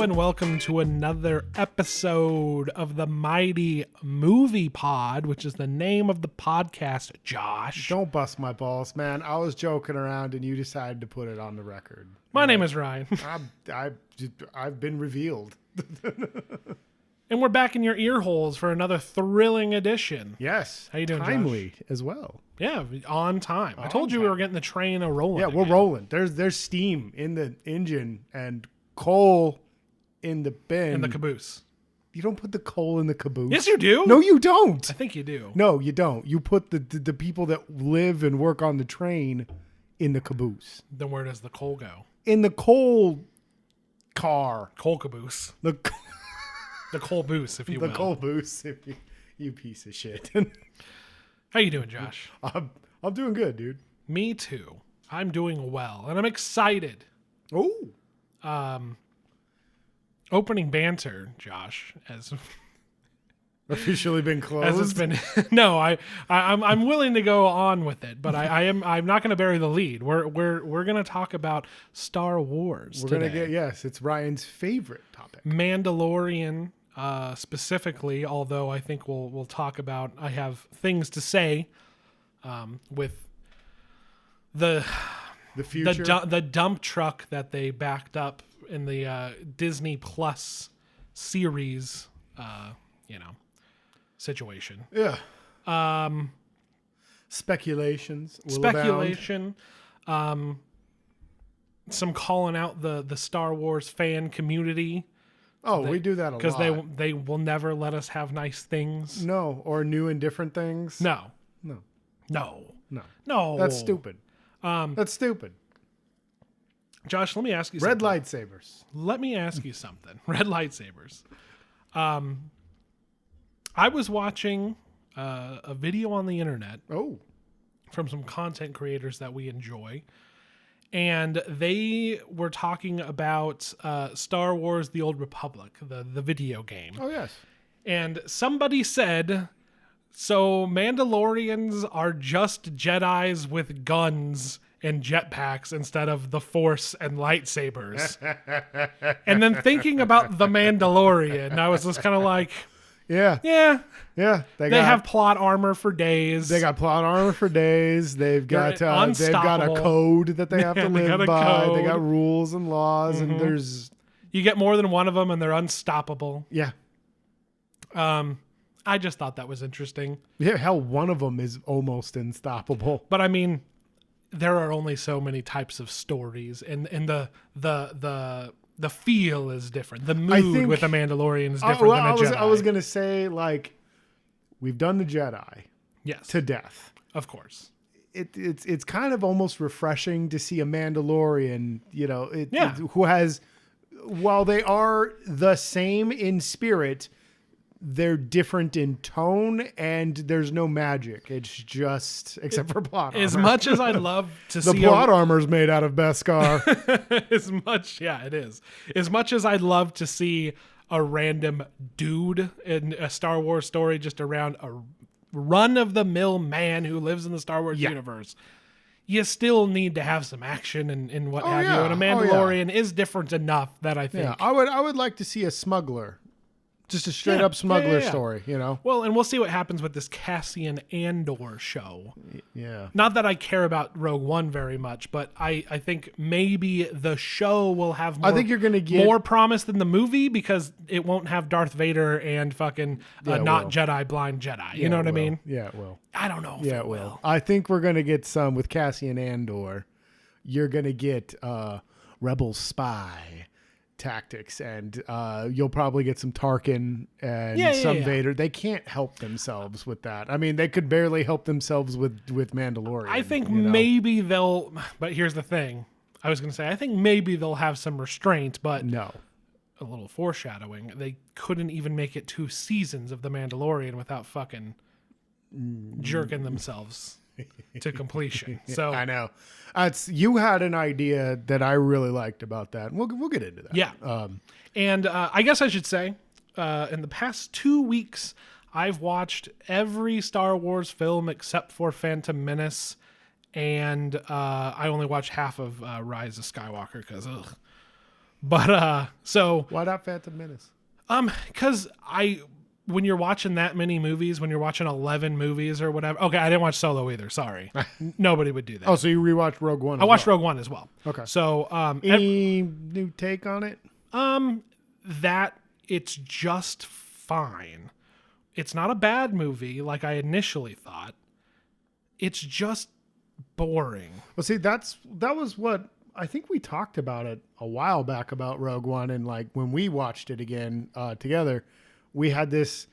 and welcome to another episode of the Mighty Movie Pod, which is the name of the podcast, Josh. Don't bust my balls, man. I was joking around and you decided to put it on the record. My name is Ryan. I've been revealed. And we're back in your ear holes for another thrilling edition. Yes. How you doing, Timely Josh? as well. Yeah, on time. I told you we were getting the train a-rolling. Yeah, we're rolling. There's steam in the engine and coal in the bin. In the caboose. You don't put the coal in the caboose. Yes, you do. No, you don't. I think you do. No, you don't. You put the people that live and work on the train in the caboose. Then where does the coal go? In the coal car. Coal caboose. The coal boost, if you will. The coal boost, if you piece of shit. How you doing, Josh? I'm doing good, dude. Me too. I'm doing well, and I'm excited. Oh. Opening banter, Josh, as Officially been closed. as it's been. No, I'm willing to go on with it, but I'm not going to bury the lead. We're going to talk about Star Wars. We're today. gonna get it's Ryan's favorite topic. Mandalorian, specifically. Although I think we'll talk about. I have things to say, with the future. the dump truck that they backed up in the Disney Plus series, situation. Yeah. Speculations. will abound. Speculation. Some calling out the Star Wars fan community. Oh, we do that a lot. Because they will never let us have nice things. No, or new and different things. No. No. No. No. No. That's stupid. That's stupid. Josh, let me ask you Red something. lightsabers. Let me ask you something. Red lightsabers. I was watching a video on the internet Oh. from some content creators that we enjoy, and they were talking about Star Wars: The Old Republic, the video game. Oh, yes. And somebody said, so Mandalorians are just Jedis with guns and jetpacks instead of the Force and lightsabers. And then thinking about the Mandalorian, I was just kind of like, Yeah. yeah, They have plot armor for days. They got plot armor for days. They've got a unstoppable. code that they have to They got live a by. They code. got rules and laws, and there's You get more than one of them, and they're unstoppable. yeah. I just thought that was interesting. Yeah, hell, one of them is almost unstoppable. But I mean, there are only so many types of stories, and the feel is different. The mood with the Mandalorian is different than a Jedi. I was gonna say, like, we've done the Jedi Yes, to death. of course. It's kind of almost refreshing to see a Mandalorian, who has, while they are the same in spirit, they're different in tone, and there's no magic. It's just, except for plot armor. As much as I'd love to the see plot armor's made out of Beskar. it is. As much as I'd love to see a random dude in a Star Wars story just around a run-of-the-mill man who lives in the Star Wars universe, you still need to have some action and what have you. And a Mandalorian is different enough that I think. Yeah, I would like to see a smuggler. Just a straight up smuggler story, Well, and we'll see what happens with this Cassian Andor show. Yeah. Not that I care about Rogue One very much, but I think maybe the show will have more, I think you're gonna get more promise than the movie because it won't have Darth Vader and fucking not Jedi blind Jedi. You know what I mean? Yeah, it will. I don't know if it will. I think we're going to get some with Cassian Andor. You're going to get Rebel Spy tactics, and you'll probably get some Tarkin and some Vader. They can't help themselves with that. I mean, they could barely help themselves with Mandalorian. I think maybe they'll, but here's the thing. I was going to say, I think maybe they'll have some restraint, but no. A little foreshadowing. They couldn't even make it 2 seasons of The Mandalorian without fucking jerking themselves to completion. So I know. You had an idea that I really liked about that. We'll get into that. Yeah. And I guess I should say, in the past 2 weeks, I've watched every Star Wars film except for Phantom Menace, and I only watched half of Rise of Skywalker because, But so Why not Phantom Menace? because when you're watching that many movies, when you're watching 11 movies or whatever. Okay, I didn't watch Solo either. Sorry, nobody would do that. Oh, so you rewatched Rogue One? I watched Rogue One as well. Okay. So any new take on it? That it's just fine. It's not a bad movie like I initially thought. It's just boring. Well, see, that was what I think we talked about it a while back about Rogue One, and like when we watched it again together, we had this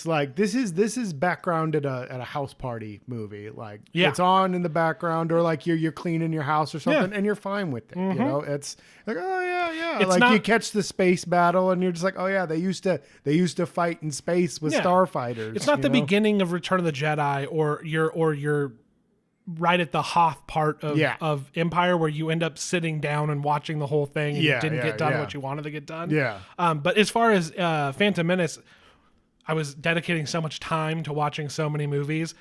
like this is background at a house party movie. Like it's on in the background, or like you're cleaning your house or something, and you're fine with it. Mm-hmm. You know, it's like, oh yeah. It's like not, you catch the space battle, and you're just like, oh yeah, they used to fight in space with starfighters. It's not the beginning of Return of the Jedi, or you're right at the Hoth part of Empire, where you end up sitting down and watching the whole thing and you didn't get done what you wanted to get done. Yeah. But as far as Phantom Menace, I was dedicating so much time to watching so many movies.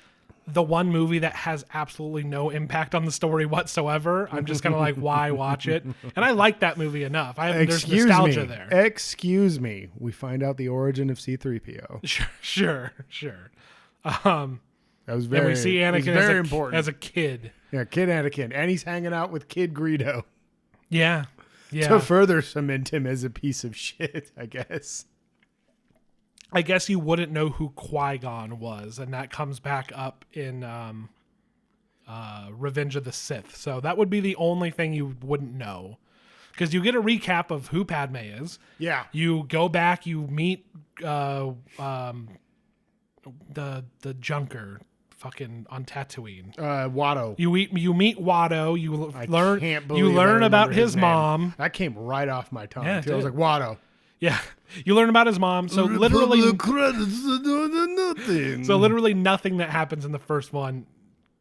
The one movie that has absolutely no impact on the story whatsoever, I'm just kind of like, why watch it? And I like that movie enough. There's nostalgia there. Excuse me. We find out the origin of C-3PO. Sure. That was very. And we see Anakin as a kid. Yeah, kid Anakin, and he's hanging out with Kid Greedo. Yeah. To further cement him as a piece of shit, I guess. I guess you wouldn't know who Qui-Gon was, and that comes back up in Revenge of the Sith. So that would be the only thing you wouldn't know. Because you get a recap of who Padme is. Yeah. You go back, you meet the Junker fucking on Tatooine. Watto. You meet Watto. You learn about his mom. That came right off my tongue. Yeah, I was like, Watto. Yeah, you learn about his mom. So literally, nothing that happens in the first one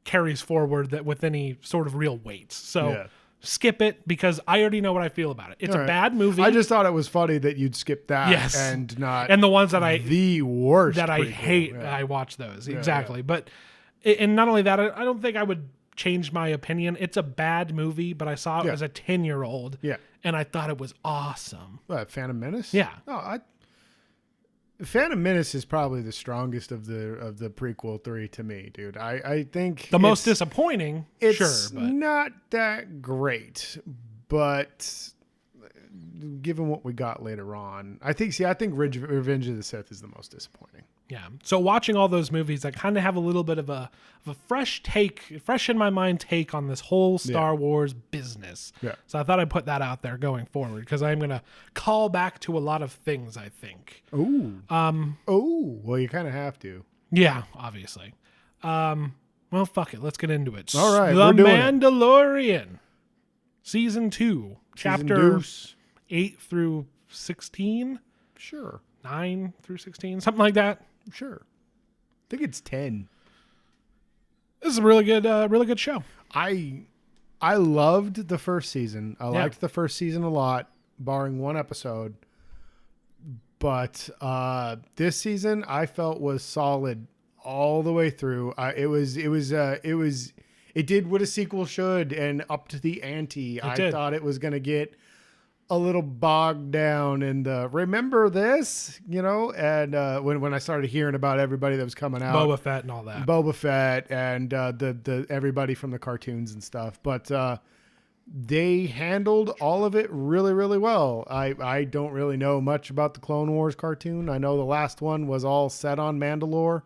carries forward that with any sort of real weight. So skip it, because I already know what I feel about it. It's a bad movie. I just thought it was funny that you'd skip that and not the ones that the worst that I hate. I watch those exactly, but and not only that, I don't think I would change my opinion. It's a bad movie, but I saw it as a 10-year-old. Yeah. And I thought it was awesome. What, Phantom Menace? Yeah. No, Phantom Menace is probably the strongest of the prequel three to me, dude. I think the most disappointing. It's but not that great, but given what we got later on, I think Revenge of the Sith is the most disappointing. Yeah. So watching all those movies, I kind of have a little bit of a fresh in my mind take on this whole Star Wars business. Yeah. So I thought I'd put that out there going forward, because I'm going to call back to a lot of things, I think. Ooh. Well, you kind of have to. Yeah, obviously. Well, fuck it. Let's get into it. All right. The Mandalorian. Season 2. Chapter 8 through 16. Sure. 9 through 16. Something like that. Sure. I think it's 10. This is a really good show. I loved the first season. I liked the first season a lot, barring one episode. But this season I felt was solid all the way through. It did what a sequel should, and up to the ante. I thought it was going to get a little bogged down in the remember this, and when I started hearing about everybody that was coming out, Boba Fett and all that, and the everybody from the cartoons and stuff, but they handled all of it really, really well. I don't really know much about the Clone Wars cartoon. I know the last one was all set on Mandalore,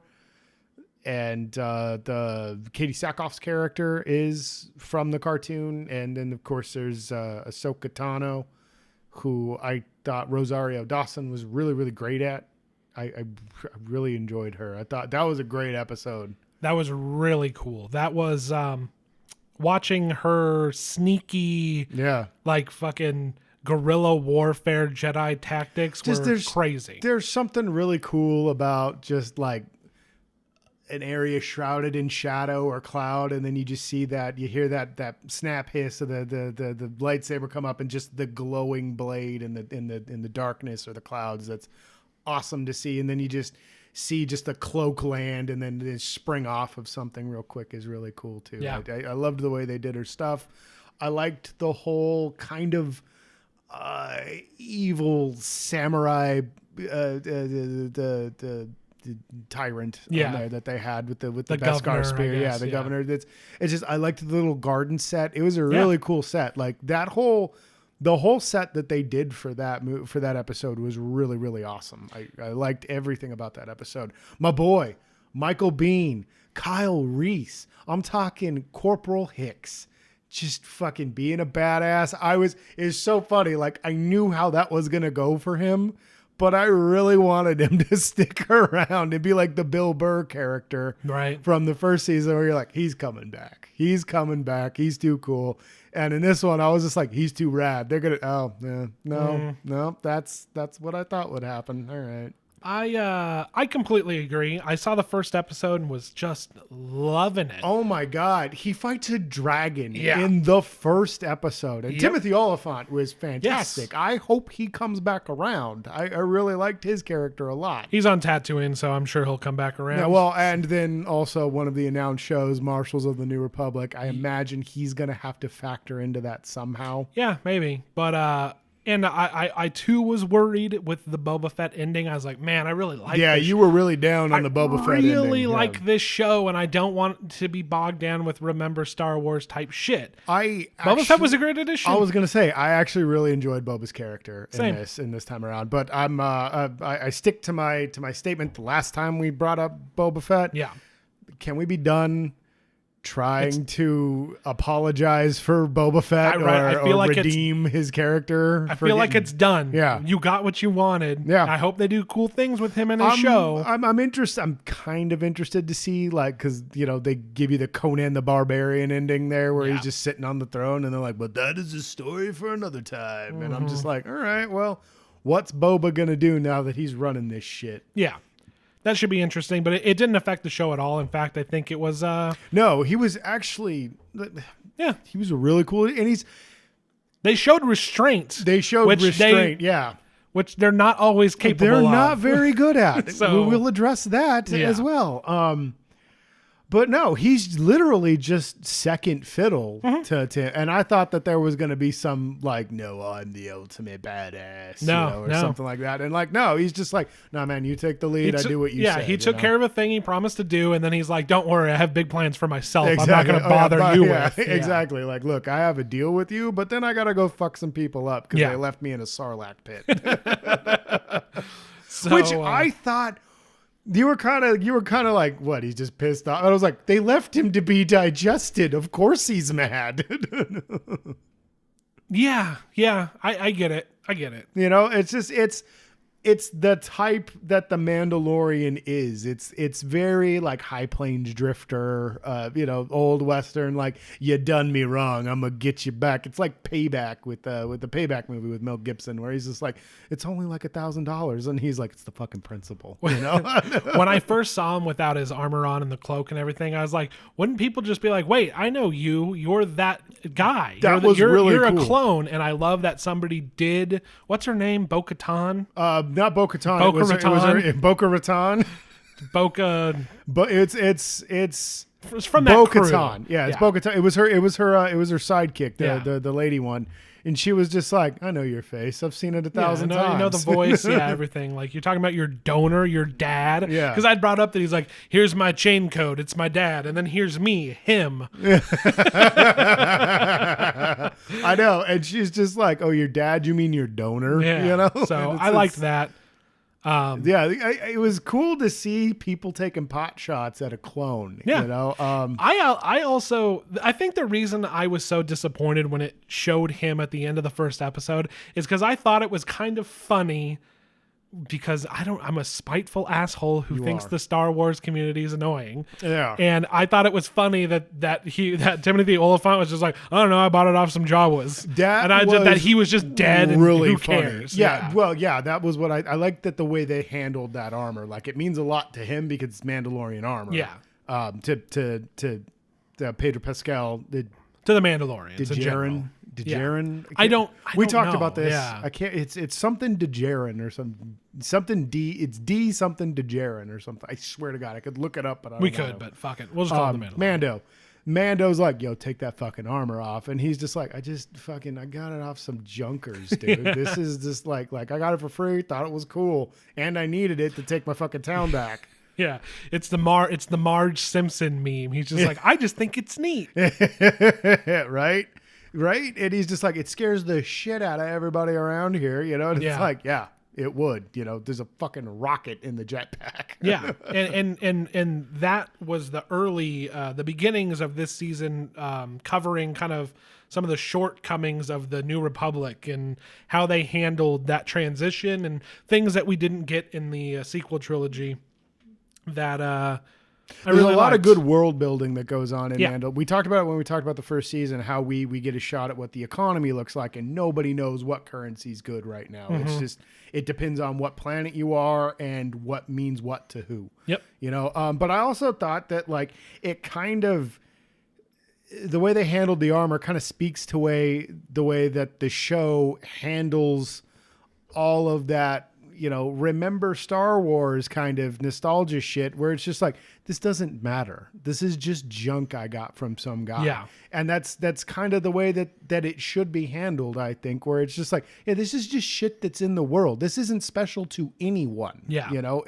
and the Katie Sackhoff's character is from the cartoon, and then of course there's Ahsoka Tano, who I thought Rosario Dawson was really, really great at. I really enjoyed her. I thought that was a great episode. That was really cool. That was watching her sneaky, like fucking guerrilla warfare Jedi tactics were crazy. There's something really cool about just like an area shrouded in shadow or cloud, and then you just see that, you hear that snap hiss of the lightsaber come up, and just the glowing blade in the darkness or the clouds. That's awesome to see. And then you just see just the cloak land, and then they spring off of something real quick is really cool too. Yeah. I loved the way they did her stuff. I liked the whole kind of evil samurai the tyrant on there that they had with the Beskar spear. Guess, the governor. It's just, I liked the little garden set. It was a really cool set. Like the whole set that they did for that episode was really, really awesome. I liked everything about that episode. My boy, Michael Biehn, Kyle Reese. I'm talking Corporal Hicks. Just fucking being a badass. It was so funny. Like, I knew how that was going to go for him, but I really wanted him to stick around and be like the Bill Burr character from the first season, where you're like, he's coming back. He's coming back. He's too cool. And in this one, I was just like, he's too rad. They're going to, no, that's what I thought would happen. All right. I completely agree. I saw the first episode and was just loving it. Oh my God. He fights a dragon in the first episode. And Timothy Olyphant was fantastic. Yes. I hope he comes back around. I really liked his character a lot. He's on Tatooine, so I'm sure he'll come back around. Yeah, well, and then also one of the announced shows, Marshals of the New Republic. I imagine he's going to have to factor into that somehow. Yeah, maybe. But, and I too was worried with the Boba Fett ending. I was like, man, I really like this. Yeah, you were really down on the Boba Fett ending. I really like this show, and I don't want to be bogged down with Remember Star Wars type shit. Boba Fett was a great addition. I was going to say, I actually really enjoyed Boba's character in this time around. But I stick to my statement the last time we brought up Boba Fett. Yeah. Can we be done trying to apologize for Boba Fett or redeem his character? I feel like it's done. Yeah. You got what you wanted. Yeah. I hope they do cool things with him in his show. I'm interested. I'm kind of interested to see, like, because, they give you the Conan the Barbarian ending there where he's just sitting on the throne and they're like, but that is a story for another time. Mm-hmm. And I'm just like, all right, well, what's Boba going to do now that he's running this shit? Yeah. That should be interesting, but it didn't affect the show at all. In fact, I think it was... No, he was actually... Yeah. He was a really cool... And they showed restraint. Which they're not always capable of. They're not very good at. So, we'll address that as well. But no, he's literally just second fiddle to and I thought that there was going to be some like, no, I'm the ultimate badass, or something like that. And like, no, he's just like, no, man, you take the lead. I do what you say. Yeah, he took care of a thing he promised to do, and then he's like, don't worry, I have big plans for myself. Exactly. I'm not going to bother you with. Yeah. Exactly. Like, look, I have a deal with you, but then I got to go fuck some people up because they left me in a Sarlacc pit. Which I thought... You were kind of like, what? He's just pissed off. I was like, they left him to be digested. Of course he's mad. Yeah. I get it. It's just it's the type that the Mandalorian is. It's very like High Plains Drifter, old Western. Like, you done me wrong, I'm gonna get you back. It's like Payback with the Payback movie with Mel Gibson, where he's just like, it's only like $1,000, and he's like, it's the fucking principle. When I first saw him without his armor on and the cloak and everything, I was like, wouldn't people just be like, wait, I know you. You're that guy. You're a clone, and I love that somebody did. What's her name? Bo-Katan. Not Bo-Katan. Boca Raton. Boca Raton. But it's from that Bo-Katan. Yeah, it's Bo-Katan. It was her sidekick, the lady one. And she was just like, I know your face. I've seen it 1,000 times. You know the voice, everything. Like, you're talking about your donor, your dad. Yeah. Because I'd brought up that he's like, here's my chain code. It's my dad. And then here's me, him. I know. And she's just like, oh, your dad? You mean your donor? Yeah. So I liked that. It was cool to see people taking pot shots at a clone. Yeah. I think the reason I was so disappointed when it showed him at the end of the first episode is because I thought it was kind of funny, because I'm a spiteful asshole who thinks the Star Wars community is annoying. Yeah. And I thought it was funny that Timothy Olyphant was just like, I don't know, I bought it off some Jawas. That he was just dead really and who funny. Cares? Yeah. Well, yeah, that was what I liked, that the way they handled that armor. Like, it means a lot to him because it's Mandalorian armor. Yeah. To Pedro Pascal, to the Mandalorians in general. Djarin. I don't we talked know. about this. Yeah. I can't. It's something Djarin or something D. It's D something Djarin or something. I swear to God, I could look it up, but I don't We could, but fuck it. We'll just call it the Mandalorian. Mando. Mando's like, yo, take that fucking armor off. And he's just like, I got it off some junkers, dude. This is just like I got it for free, thought it was cool, and I needed it to take my fucking town back. Yeah, it's the Marge Simpson meme. He's just like, I just think it's neat. Right? And he's just like, it scares the shit out of everybody around here, you know? And it's like, yeah, it would. You know, there's a fucking rocket in the jetpack. Yeah, and that was the early, the beginnings of this season, covering kind of some of the shortcomings of the New Republic and how they handled that transition and things that we didn't get in the sequel trilogy. That There's really a lot liked. of good world building that goes on in Mando. We talked about it when we talked about the first season, how we get a shot at what the economy looks like, and nobody knows what currency's good right now. It's just, it depends on what planet you are and what means what to who. Yep. You know, but I also thought that like it kind of, the way they handled the armor kind of speaks to the way that the show handles all of that, you know, remember Star Wars kind of nostalgia shit where it's just like, this doesn't matter. This is just junk I got from some guy. Yeah. And that's kind of the way that it should be handled, I think, where it's just like, yeah, this is just shit that's in the world. This isn't special to anyone. Yeah. You know,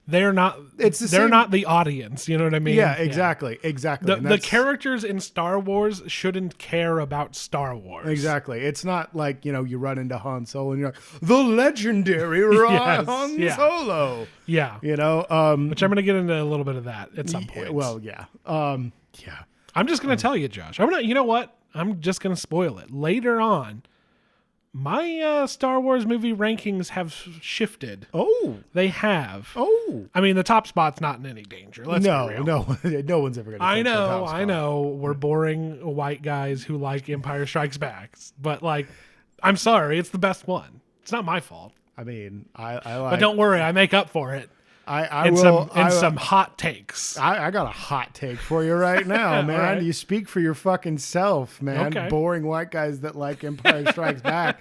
they're not the audience, you know what I mean? Yeah, exactly. The characters in Star Wars shouldn't care about Star Wars. Exactly. It's not like, you know, you run into Han Solo and you're like, the legendary Han Solo. Yeah. You know, which I'm going to get into a little bit of that at some point. Well, yeah. Yeah. I'm just going to tell you, Josh. You know what? I'm just going to spoil it. Later on, my Star Wars movie rankings have shifted. Oh. They have. Oh. I mean, the top spot's not in any danger. Let's be real. No one's ever going to. I know. We're boring white guys who like Empire Strikes Back. But, like, I'm sorry. It's the best one. It's not my fault. I mean, I like. But don't worry. I make up for it. Some hot takes. I got a hot take for you right now, man. Right. You speak for your fucking self, man. Okay. Boring white guys that like Empire Strikes Back.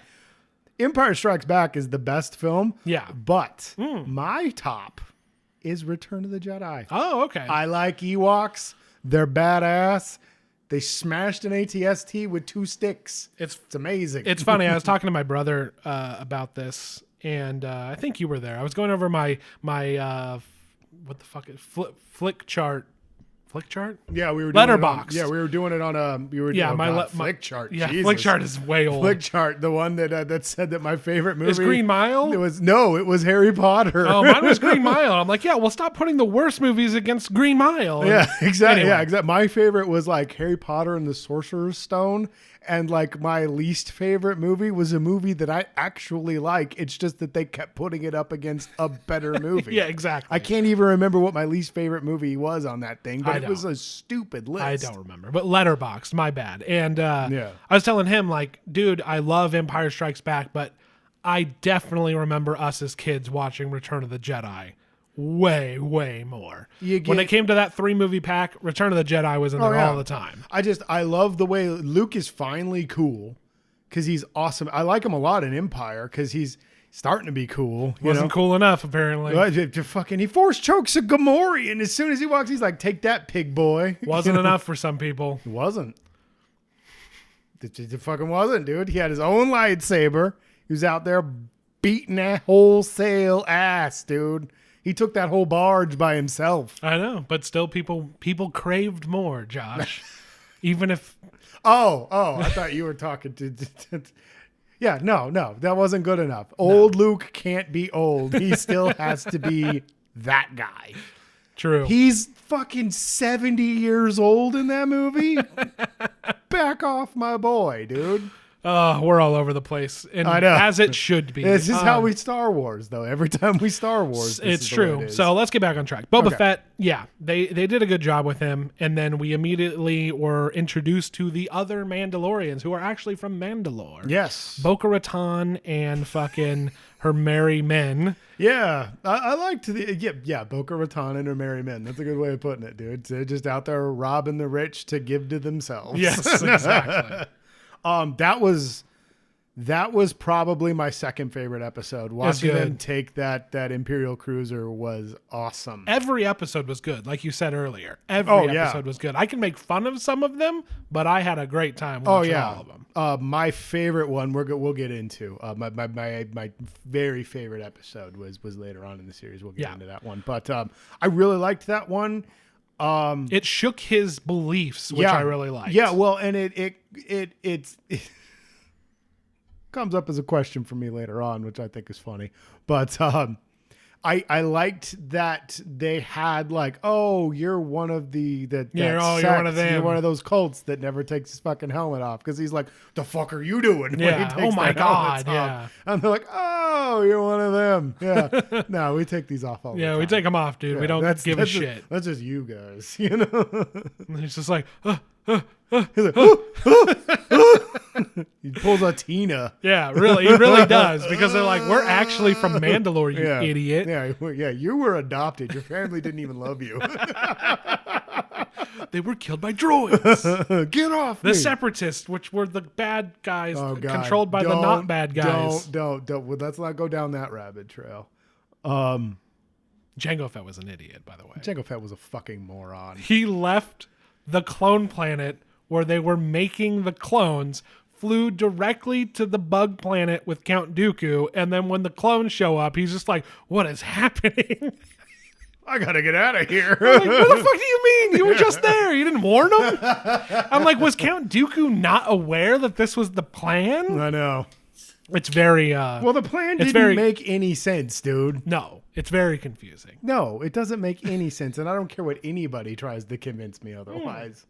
Empire Strikes Back is the best film. Yeah. But my top is Return of the Jedi. Oh, okay. I like Ewoks. They're badass. They smashed an AT-ST with 2 sticks. It's amazing. It's funny. I was talking to my brother about this. And I think you were there. I was going over my what the fuck is flick chart? Flick chart? Yeah, we were Letterboxd. We were doing it on a. Flick chart. Yeah, Jesus. Flick chart is way old. Flick chart, the one that said that my favorite movie is Green Mile. It was Harry Potter. Oh, mine was Green Mile. I'm like, yeah, well, stop putting the worst movies against Green Mile. Yeah, exactly. Anyway. Yeah, exactly. My favorite was like Harry Potter and the Sorcerer's Stone. And like my least favorite movie was a movie that I actually like. It's just that they kept putting it up against a better movie. Yeah, exactly. I can't even remember what my least favorite movie was on that thing, but it was a stupid list. I don't remember, but Letterboxd, my bad. And I was telling him, like, dude, I love Empire Strikes Back, but I definitely remember us as kids watching Return of the Jedi way more. When it came to that 3-movie pack, Return of the Jedi was in there all the time. I love the way Luke is finally cool because he's awesome. I like him a lot in Empire because he's starting to be cool. Wasn't cool enough, apparently. He force chokes a Gamorrean, and as soon as he walks, he's like, "Take that, pig boy." Wasn't enough for some people. It wasn't. It fucking wasn't, dude. He had his own lightsaber. He was out there beating that wholesale ass, dude. He took that whole barge by himself. I know, but still people craved more, Josh. Even if... Oh, I thought you were talking to... Yeah, no, that wasn't good enough. Old Luke can't be old. He still has to be that guy. True. He's fucking 70 years old in that movie. Back off my boy, dude. We're all over the place, and I know. As it should be. This is how we Star Wars, though. Every time we Star Wars, it's true. So let's get back on track. Boba Fett, they did a good job with him, and then we immediately were introduced to the other Mandalorians who are actually from Mandalore. Yes, Bo-Katan and fucking her merry men. Yeah, I liked Bo-Katan and her merry men. That's a good way of putting it, dude. They're just out there robbing the rich to give to themselves. Yes, exactly. That was probably my second favorite episode. Watching them good. take that Imperial cruiser was awesome. Every episode was good, like you said earlier. Every episode was good. I can make fun of some of them, but I had a great time watching all of them. My favorite one we'll get into. My very favorite episode was later on in the series. We'll get into that one. But I really liked that one. It shook his beliefs, which I really liked. Yeah, well, and it comes up as a question for me later on, which I think is funny. But I liked that they had like, oh, you're one of the you're one of them. You're one of those cults that never takes his fucking helmet off, because he's like, the fuck are you doing? Yeah. When he takes Oh my their helmets god. Yeah. off. And they're like, oh, you're one of them. Yeah. No, we take these off all the time. Yeah, we take them off, dude. Yeah, we don't give a shit. That's just you guys, you know. And he's just like, He's like, he pulls a Tina. yeah, really, he really does, because they're like, we're actually from Mandalore, you idiot. Yeah, you were adopted. Your family didn't even love you. They were killed by droids. Get off the me. Separatists, which were the bad guys, Oh, God. controlled by the not bad guys. Don't. Well, let's not go down that rabbit trail. Jango Fett was an idiot, by the way. Jango Fett was a fucking moron. He left the clone planet where they were making the clones, flew directly to the bug planet with Count Dooku, and then when the clones show up, he's just like, what is happening? I gotta get out of here. I'm like, what the fuck do you mean? You were just there. You didn't warn him? I'm like, was Count Dooku not aware that this was the plan? I know. It's very... well, the plan didn't make any sense, dude. No, it's very confusing. No, it doesn't make any sense, and I don't care what anybody tries to convince me otherwise.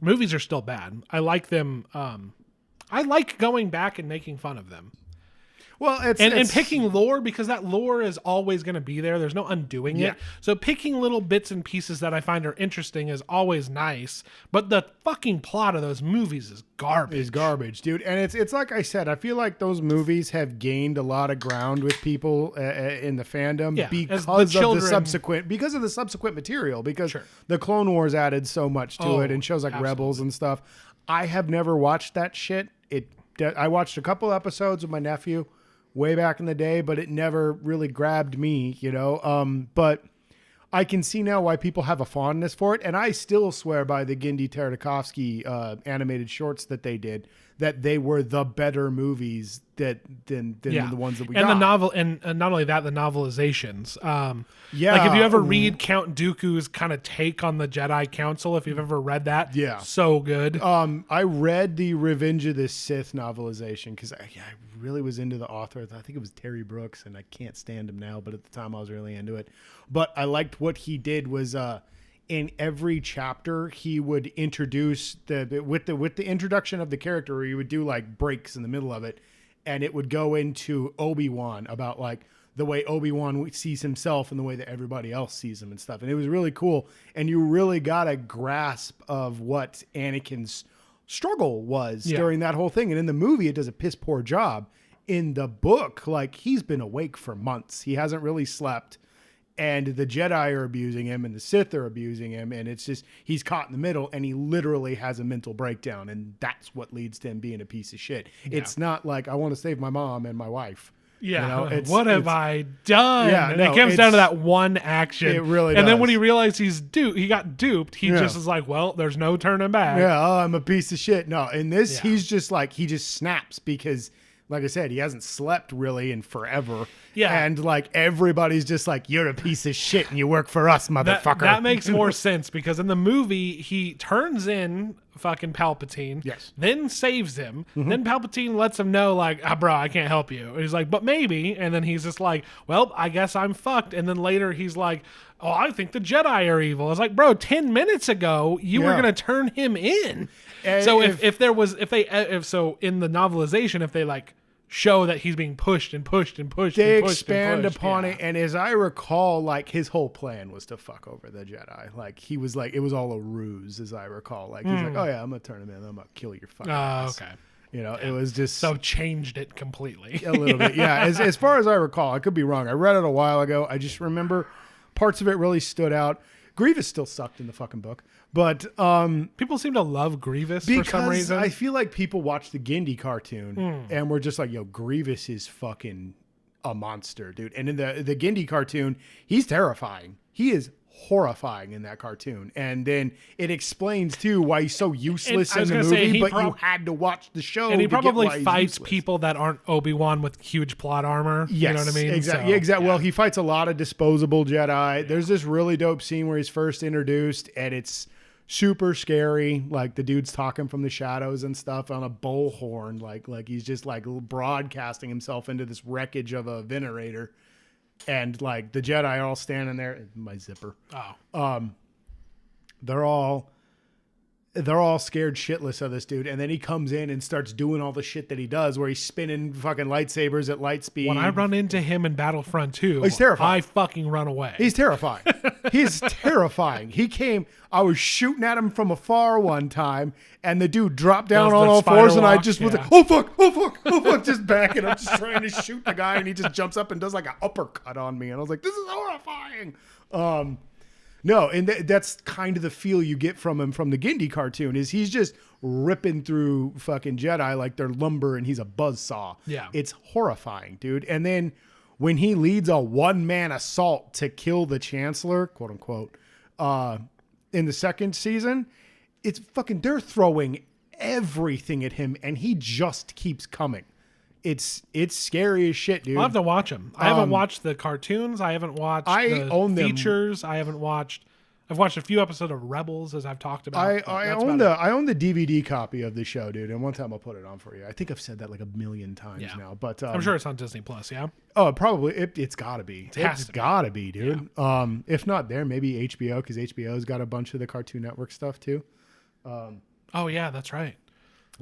Movies are still bad. I like them. I like going back and making fun of them. Well, and picking lore, because that lore is always going to be there. There's no undoing it. So picking little bits and pieces that I find are interesting is always nice. But the fucking plot of those movies is garbage. Is garbage, dude. And it's like I said, I feel like those movies have gained a lot of ground with people in the fandom because of the subsequent material. Because the Clone Wars added so much to it, and shows like Rebels and stuff. I have never watched that shit. I watched a couple episodes with my nephew way back in the day, but it never really grabbed me, you know. But I can see now why people have a fondness for it, and I still swear by the Genndy Tartakovsky animated shorts that they did, that they were the better movies than the ones that we got. And the novel, and not only that, the novelizations. Yeah, like if you ever read Count Dooku's kind of take on the Jedi Council, if you've ever read that, so good. I read the Revenge of the Sith novelization because I really was into the author. I think it was Terry Brooks, and I can't stand him now, but at the time I was really into it. But I liked what he did was in every chapter he would introduce with the introduction of the character, where he would do like breaks in the middle of it, and it would go into Obi-Wan about like the way Obi-Wan sees himself and the way that everybody else sees him and stuff. And it was really cool. And you really got a grasp of what Anakin's struggle was during that whole thing. And in the movie, it does a piss poor job. In the book, like, he's been awake for months. He hasn't really slept. And the Jedi are abusing him and the Sith are abusing him. And it's just, he's caught in the middle, and he literally has a mental breakdown. And that's what leads to him being a piece of shit. Yeah. It's not like, I want to save my mom and my wife. Yeah, you know, what have I done? Yeah, and it comes down to that one action. It really does. And then when he realized he got duped, he just is like, well, there's no turning back. Yeah, I'm a piece of shit. No, in this, he's just like, he just snaps because, like I said, he hasn't slept really in forever. Yeah. And like everybody's just like, you're a piece of shit and you work for us, motherfucker. That makes more sense, because in the movie, he turns in fucking Palpatine. Yes. Then saves him. Then Palpatine lets him know, like, bro, I can't help you. And he's like, but maybe. And then he's just like, well, I guess I'm fucked. And then later he's like, oh, I think the Jedi are evil. I was like, bro, 10 minutes ago, you were going to turn him in. And so if in the novelization, if they like show that he's being pushed and pushed and pushed, they and pushed expand and pushed, upon it. And as I recall, like, his whole plan was to fuck over the Jedi. Like, he was like, it was all a ruse, as I recall. Like, he's like, oh yeah, I'm gonna turn him in, I'm gonna kill your fucking ass. Okay. You know, it was just so changed it completely. A little bit, yeah. As far as I recall, I could be wrong. I read it a while ago. I just remember parts of it really stood out. Grievous still sucked in the fucking book, but people seem to love Grievous because for some reason. I feel like people watch the Gindie cartoon and we're just like, yo, Grievous is fucking a monster, dude. And in the Gindie cartoon, he's terrifying. He is horrifying in that cartoon, and then it explains too why he's so useless in the movie, but you had to watch the show, and he probably fights people that aren't Obi-Wan with huge plot armor. Yes, you know what I mean? Exactly. So, exactly. Well, he fights a lot of disposable Jedi. There's this really dope scene where he's first introduced, and it's super scary. Like the dude's talking from the shadows and stuff on a bullhorn, like he's just like broadcasting himself into this wreckage of a venerator. And like the Jedi are all standing there. My zipper. They're all scared shitless of this dude. And then he comes in and starts doing all the shit that he does, where he's spinning fucking lightsabers at light speed. When I run into him in Battlefront 2, he's terrifying. I fucking run away. He's terrifying. He's terrifying. I was shooting at him from afar one time, and the dude dropped down on all fours, and I just was like, oh fuck, just backing up, just trying to shoot the guy, and he just jumps up and does like an uppercut on me, and I was like, this is horrifying. No, and that's kind of the feel you get from him from the Gindie cartoon, is he's just ripping through fucking Jedi like they're lumber, and he's a buzzsaw. Yeah. It's horrifying, dude. And then when he leads a one-man assault to kill the Chancellor, quote unquote, in the second season, it's fucking, they're throwing everything at him, and he just keeps coming. It's scary as shit, dude. I'll have to watch them. I haven't watched the cartoons. I haven't watched the features. I've watched a few episodes of Rebels, as I've talked about. I own the DVD copy of the show, dude, and one time I'll put it on for you. I think I've said that like a million times now, but I'm sure it's on Disney Plus. Yeah. Oh, probably it's gotta be. It's gotta be, dude. Yeah. If not there, maybe HBO, because HBO's got a bunch of the Cartoon Network stuff too. Oh yeah, that's right.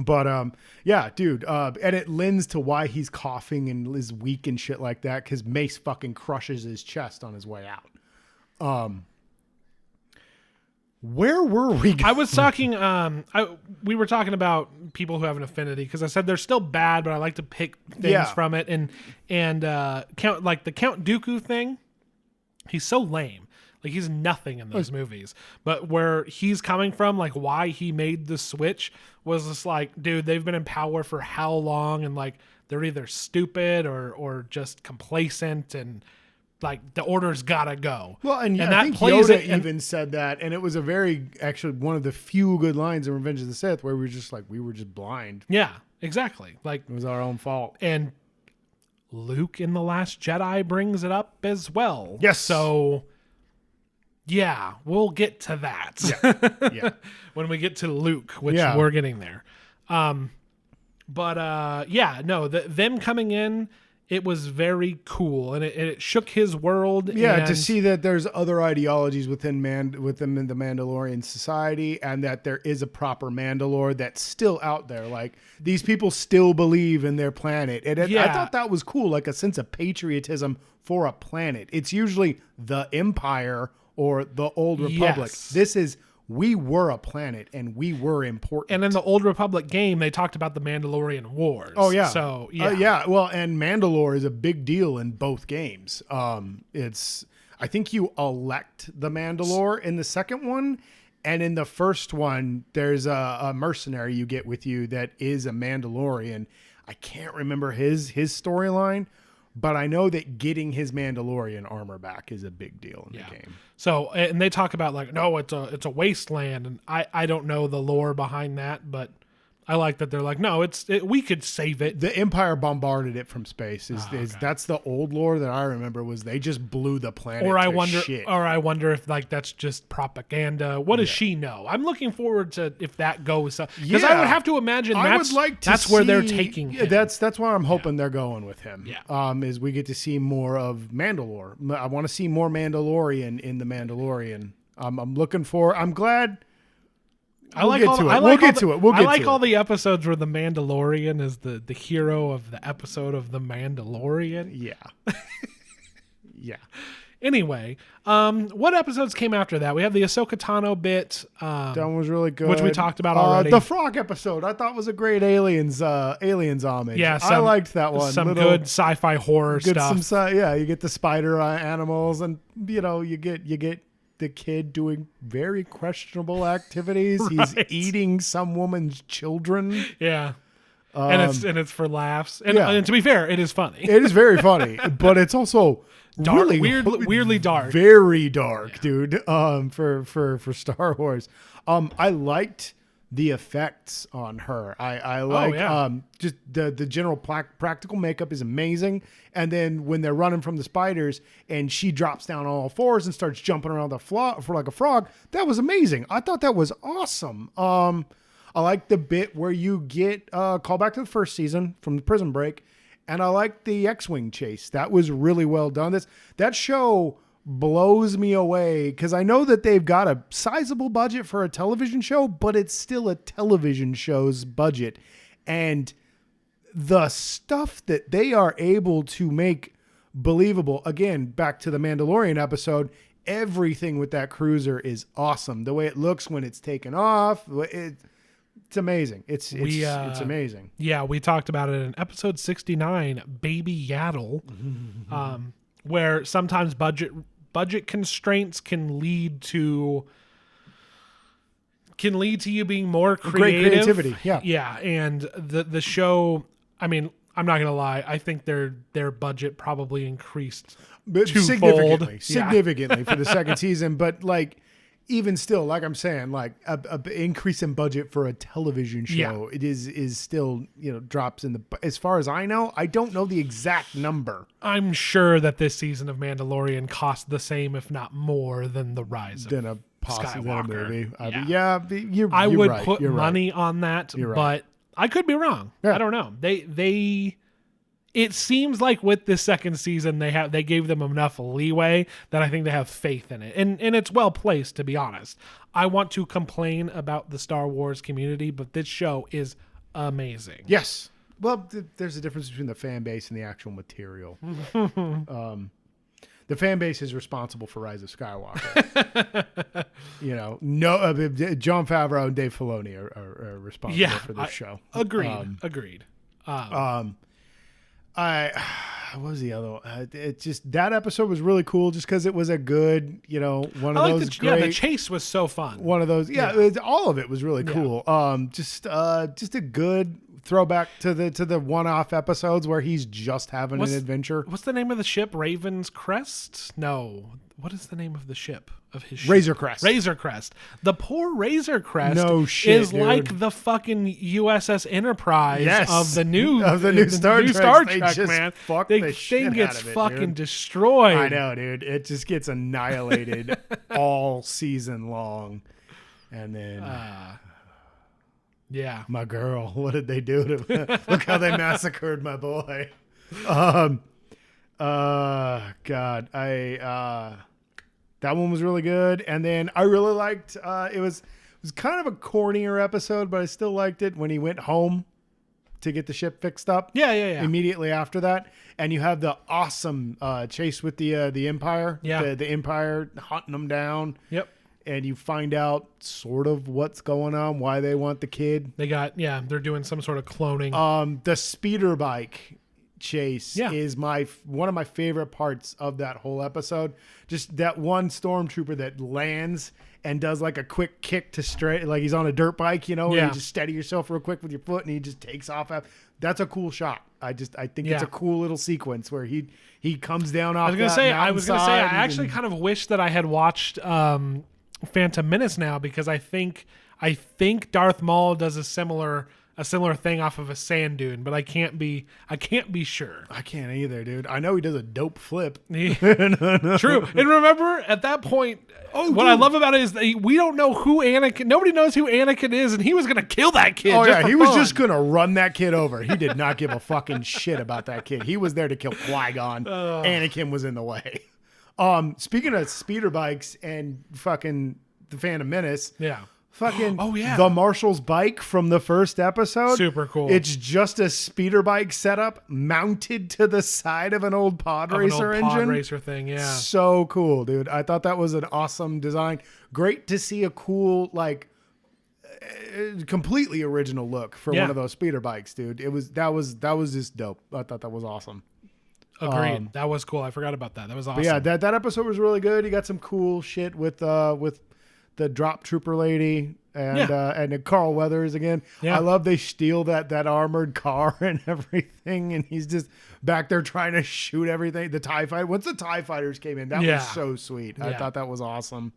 But yeah, dude, and it lends to why he's coughing and is weak and shit like that, because Mace fucking crushes his chest on his way out. Where were we going? I was talking we were talking about people who have an affinity, because I said they're still bad, but I like to pick things from it, and Count, like the Count Dooku thing, he's so lame. Like, he's nothing in those movies. But where he's coming from, like, why he made the switch was just like, dude, they've been in power for how long? And, like, they're either stupid or just complacent, and, like, the order's gotta go. Well, and I think Yoda even said that, and it was actually one of the few good lines in Revenge of the Sith, where we were just blind. Yeah, exactly. Like, it was our own fault. And Luke in The Last Jedi brings it up as well. Yes. So... yeah, we'll get to that. Yeah. When we get to Luke, which we're getting there. Them coming in, it was very cool, and it shook his world. Yeah, to see that there's other ideologies within the Mandalorian society, and that there is a proper Mandalore that's still out there. Like, these people still believe in their planet, and I thought that was cool, like a sense of patriotism for a planet. It's usually the Empire or the Old Republic. Yes. This is, we were a planet and we were important. And in the Old Republic game, they talked about the Mandalorian Wars. Oh yeah. So yeah. Well, and Mandalore is a big deal in both games. I think you elect the Mandalore in the second one, and in the first one, there's a mercenary you get with you that is a Mandalorian. I can't remember his storyline, but I know that getting his Mandalorian armor back is a big deal in the game. So, and they talk about like, no, it's a wasteland, and I don't know the lore behind that, but I like that they're like, no, we could save it. The Empire bombarded it from space. That's the old lore that I remember, was they just blew the planet. Or I wonder if like that's just propaganda. What does she know? I'm looking forward to if that goes, because I would have to imagine that's where they're taking him. That's where I'm hoping they're going with him. Yeah. Is we get to see more of Mandalore. I want to see more Mandalorian in the Mandalorian. I'm looking for. I'm glad. We'll get to it. I like all the episodes where the Mandalorian is the hero of the episode of the Mandalorian. Yeah. Yeah. Anyway, what episodes came after that? We have the Ahsoka Tano bit. That one was really good. Which we talked about already. The frog episode I thought was a great aliens homage. Yeah, I liked that one. Some good sci-fi horror stuff. You get the spider animals, and you get the kid doing very questionable activities. Right. He's eating some woman's children. Yeah. And it's for laughs. And, yeah. and to be fair, it is funny. It is very funny, but it's also Dark, really weirdly dark. Very dark, dude. For Star Wars. I liked the effects on her. I like just the general practical makeup is amazing. And then when they're running from the spiders and she drops down on all fours and starts jumping around the floor for like a frog, that was amazing. I thought that was awesome. I like the bit where you get call back to the first season from the Prison Break, and I like the X-Wing chase. That was really well done. That show blows me away because I know that they've got a sizable budget for a television show, but it's still a television show's budget. And the stuff that they are able to make believable, again, back to the Mandalorian episode, everything with that cruiser is awesome. The way it looks when it's taken off, it's amazing. It's amazing. Yeah, we talked about it in episode 69, Baby Yaddle, where sometimes budget constraints can lead to you being more creative. Great creativity. Yeah. Yeah, and the show, I mean, I'm not gonna lie, I think their budget probably increased significantly for the second season, but like even still, like I'm saying, like a increase in budget for a television show, it is still, drops in the, as far as I know, I don't know the exact number. I'm sure that this season of Mandalorian cost the same, if not more, than the rise of Skywalker. Movie. I would right, put money on that, but I could be wrong. Yeah. I don't know. It seems like with this second season, they gave them enough leeway that I think they have faith in it. And it's well placed, to be honest. I want to complain about the Star Wars community, but this show is amazing. Yes. Well, there's a difference between the fan base and the actual material. The fan base is responsible for Rise of Skywalker. Jon Favreau and Dave Filoni are responsible for this show. Agreed. What was the other one? It just, that episode was really cool just because it was a good, one of those great. Yeah, the chase was so fun. One of those, all of it was really cool. Just a good throwback to the one-off episodes where he's just having an adventure. What's the name of the ship? Raven's Crest? No. What is the name of the ship? Of his ship? Razor Crest. Razor Crest. The poor Razor Crest is dude. Like the fucking USS Enterprise of the new Star Trek, man. The thing gets fucking destroyed. I know, dude. It just gets annihilated all season long. And then my girl, what did they do to me? Look how they massacred my boy. God, that one was really good. And then I really liked, it was kind of a cornier episode, but I still liked it when he went home to get the ship fixed up. Yeah. Immediately after that. And you have the awesome chase with the Empire. Yeah. The Empire hunting them down. Yep. And you find out sort of what's going on, why they want the kid. They're doing some sort of cloning. The speeder bike chase is one of my favorite parts of that whole episode. Just that one stormtrooper that lands and does like a quick kick to straight, like he's on a dirt bike, and you just steady yourself real quick with your foot and he just takes off. That's a cool shot. I think it's a cool little sequence where he comes down off. I was gonna say I actually kind of wish that I had watched Phantom Menace now, because I think Darth Maul does a similar thing off of a sand dune, but I can't be sure. I can't either, dude. I know he does a dope flip. True. And remember, at that point, I love about it is that we don't know who Anakin. Nobody knows who Anakin is, and he was gonna kill that kid. He was just gonna run that kid over. He did not give a fucking shit about that kid. He was there to kill Qui-Gon. Anakin was in the way. Speaking of speeder bikes and fucking the Phantom Menace, the Marshal's bike from the first episode, super cool. It's just a speeder bike setup mounted to the side of an old pod racer engine. Pod racer thing, yeah. So cool, dude. I thought that was an awesome design. Great to see a cool, like, completely original look for one of those speeder bikes, dude. That was just dope. I thought that was awesome. Agreed. That was cool. I forgot about that. That was awesome. But yeah, that episode was really good. He got some cool shit with the drop trooper lady and then Carl Weathers again. Yeah. I love they steal that armored car and everything, and he's just back there trying to shoot everything. The TIE fighter. Once the TIE fighters came in, that was so sweet. I thought that was awesome.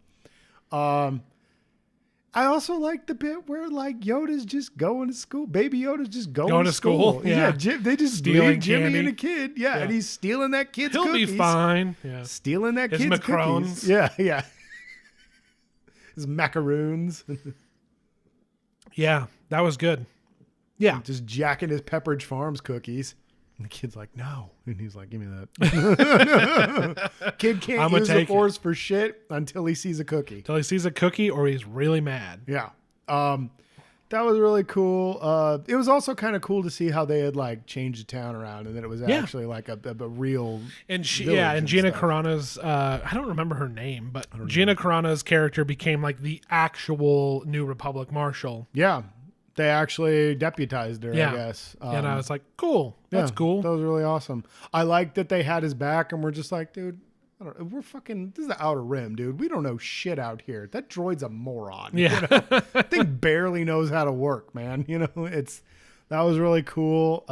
I also like the bit where like Yoda's just going to school. Baby Yoda's just going to school. Yeah. They just Stealing leave Jimmy candy. and a kid. Yeah, and he's stealing that kid's He'll cookies. be fine. Yeah. Stealing that His kid's macarons. cookies. Yeah. His macaroons. Yeah, that was good. Yeah. Just jacking his Pepperidge Farms cookies. And the kid's like, no. And he's like, give me that. Kid can't use the Force for shit until he sees a cookie. Until he sees a cookie or he's really mad. Yeah. That was really cool. It was also kind of cool to see how they had like changed the town around and that it was actually like a real and and Gina stuff. Carano's I don't remember her name, but Gina Carano's character became like the actual New Republic Marshal. Yeah. They actually deputized her, I guess. And I was like, cool. That's cool. That was really awesome. I like that they had his back and we're just like, dude, we're fucking, this is the Outer Rim, dude. We don't know shit out here. That droid's a moron. Yeah. You know? That thing barely knows how to work, man. You know, that was really cool.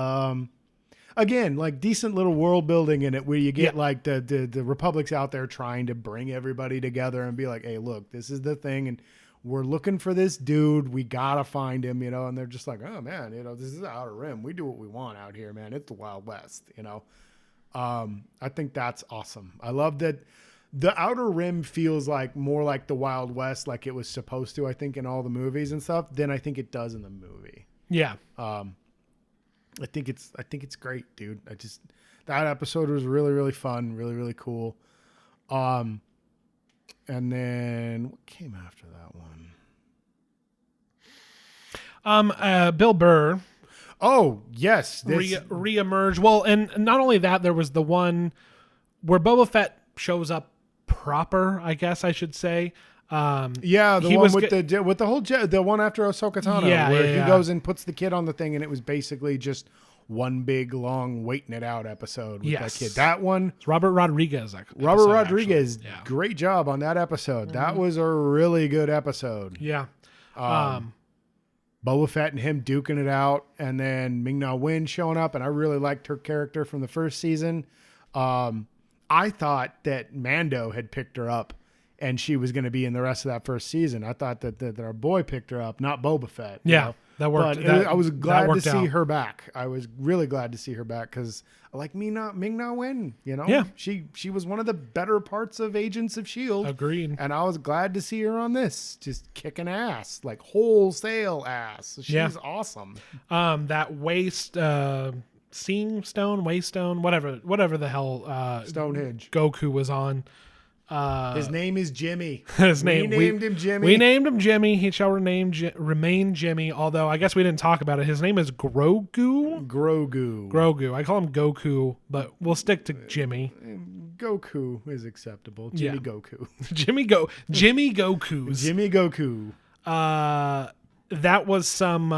Again, like decent little world building in it where you get like the Republic's out there trying to bring everybody together and be like, hey, look, this is the thing. And we're looking for this dude. We got to find him, you know, and they're just like, oh man, you know, this is the Outer Rim. We do what we want out here, man. It's the Wild West, you know? I think that's awesome. I love that the Outer Rim feels like more like the Wild West, like it was supposed to, I think, in all the movies and stuff, than I think it does in the movie. Yeah. I think it's great, dude. That episode was really, really fun, really, really cool. And then what came after that one? Bill Burr. Oh, yes. Reemerge. Well, and not only that, there was the one where Boba Fett shows up proper, I guess I should say. The one with the whole the one after Ahsoka Tano, where he goes and puts the kid on the thing, and it was basically just one big long waiting it out episode with that kid. That one, it's Robert Rodriguez. Great job on that episode. Mm-hmm. That was a really good episode. Yeah. Boba Fett and him duking it out, and then Ming-Na Wen showing up, and I really liked her character from the first season. I thought that Mando had picked her up, and she was going to be in the rest of that first season. I thought that our boy picked her up, not Boba Fett. Yeah, you know? that worked. But I was glad to see her back. I was really glad to see her back because I like Ming-Na Wen. You know, yeah, she was one of the better parts of Agents of S.H.I.E.L.D. Agreed. And I was glad to see her on this, just kicking ass, like wholesale ass. She's awesome. That waste. Seeing Stone, Waystone, whatever the hell Stonehenge Goku was on. His name is Jimmy. We named him Jimmy. We named him Jimmy. He shall remain Jimmy. Although I guess we didn't talk about it. His name is Grogu. I call him Goku, but we'll stick to Jimmy. Goku is acceptable. Goku. Jimmy Goku. Jimmy Goku. That was some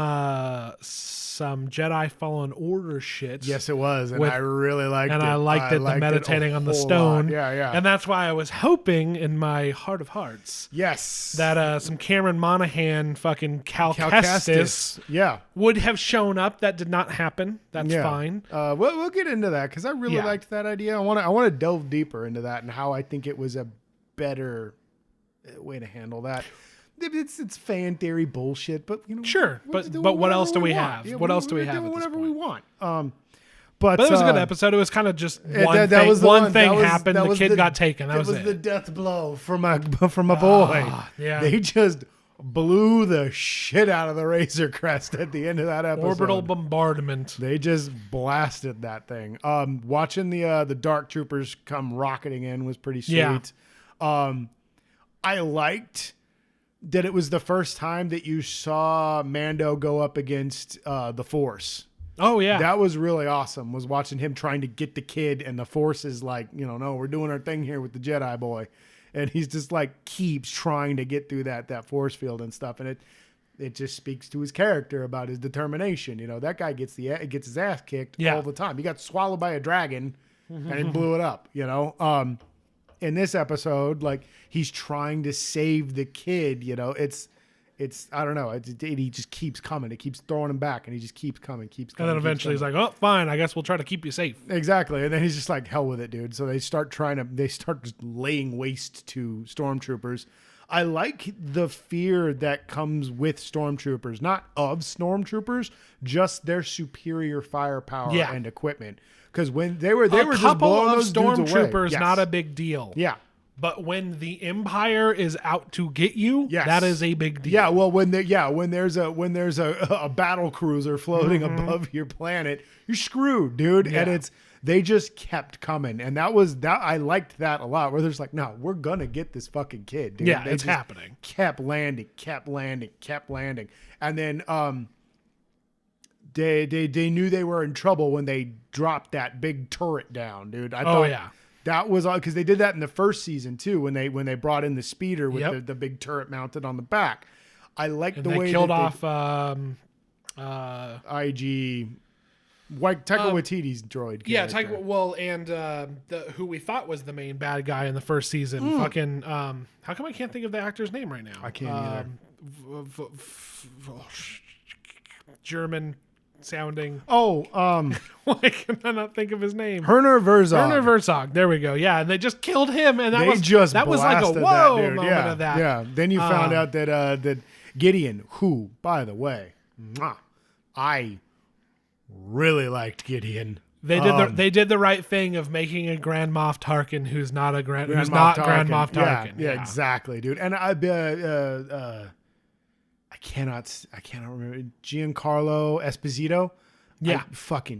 Jedi Fallen Order shit. Yes, it was, and I really liked it. And I liked it, the meditating on the stone. Yeah. And that's why I was hoping in my heart of hearts, yes, that some Cameron Monaghan fucking Cal Kestis would have shown up. That did not happen. That's fine. We'll get into that because I really liked that idea. I want to delve deeper into that and how I think it was a better way to handle that. It's fan theory bullshit, but you know, sure. But what else do we have? Yeah, what else do we have? Whatever we want. But it was a good episode. It was kind of just one thing happened. The kid got taken. That was the death blow from a boy. Yeah, they just blew the shit out of the Razor Crest at the end of that episode. Orbital bombardment. They just blasted that thing. Watching the Dark Troopers come rocketing in was pretty sweet. Yeah. I liked that it was the first time that you saw Mando go up against the Force. Oh, yeah. That was really awesome, was watching him trying to get the kid, and the Force is like, no, we're doing our thing here with the Jedi boy. And he's just like keeps trying to get through that force field and stuff. And it just speaks to his character about his determination. That guy gets his ass kicked all the time. He got swallowed by a dragon and it blew it up, you know? In this episode, like, he's trying to save the kid, you know? It's I don't know. He just keeps coming. It keeps throwing him back, and he just keeps coming. And then eventually he's like, oh, fine. I guess we'll try to keep you safe. Exactly. And then he's just like, hell with it, dude. So they start just laying waste to stormtroopers. I like the fear that comes with stormtroopers, not of stormtroopers, just their superior firepower and equipment. Because when they were just blowing those stormtroopers, yes. not a big deal. Yeah. But when the Empire is out to get you, that is a big deal. Yeah, well, when there's a battle cruiser floating above your planet, you're screwed, dude. Yeah. And they just kept coming, and that I liked that a lot. Where there's like, no, we're gonna get this fucking kid, dude. Yeah, it's happening. Kept landing, and then they knew they were in trouble when they dropped that big turret down, dude. I thought, that was because they did that in the first season too when they brought in the speeder with the big turret mounted on the back. I like the way they killed off IG, like Taika Waititi's droid. Yeah, Taika. Well, and who we thought was the main bad guy in the first season. Fucking how come I can't think of the actor's name right now? I can't either. German sounding. Why can I not think of his name? Werner Herzog. There we go. Yeah, and they just killed him, and that was like a whoa moment of that. Yeah. Then you found out that Gideon, who, by the way, I really liked Gideon. They did the right thing of making a Grand Moff Tarkin who's not Grand Moff Tarkin. Yeah, exactly, dude. And I cannot remember Giancarlo Esposito. Yeah,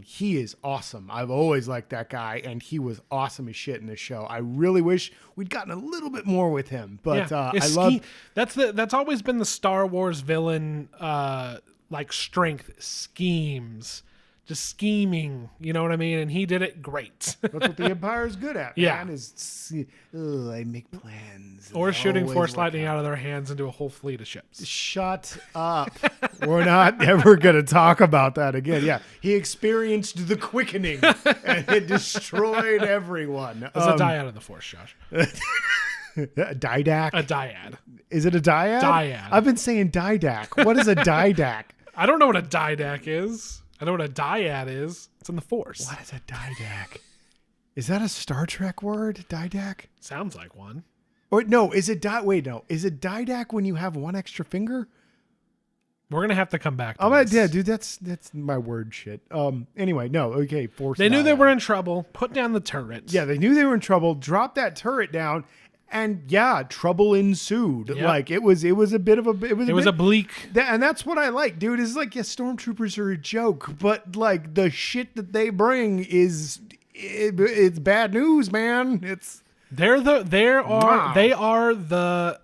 he is awesome. I've always liked that guy, and he was awesome as shit in this show. I really wish we'd gotten a little bit more with him, but I love that's always been the Star Wars villain like strength, schemes. Just scheming, you know what I mean? And he did it great. That's what the Empire is good at, man. I make plans. Or shooting force lightning out of their hands into a whole fleet of ships. Shut up. We're not ever going to talk about that again. Yeah, he experienced the quickening, and it destroyed everyone. It's a dyad of the force, Josh. A didac? A dyad. Is it a dyad? Dyad. I've been saying didac. What is a didac? I don't know what a didac is. I know what a dyad is. It's in the Force. What is a didac? Is that a Star Trek word? Didac? Sounds like one. Or no, is it wait, no. Is it didac when you have one extra finger? We're gonna have to come back to this. Yeah, dude, that's my word shit. Anyway, no, okay, Force. They knew they were in trouble. Put down the turret. Yeah, they knew they were in trouble. Drop that turret down. And yeah, trouble ensued. Yep. Like it was a bit of a a bleak. And that's what I like, dude. Is like, yeah, stormtroopers are a joke, but like the shit that they bring it's bad news, man. They are the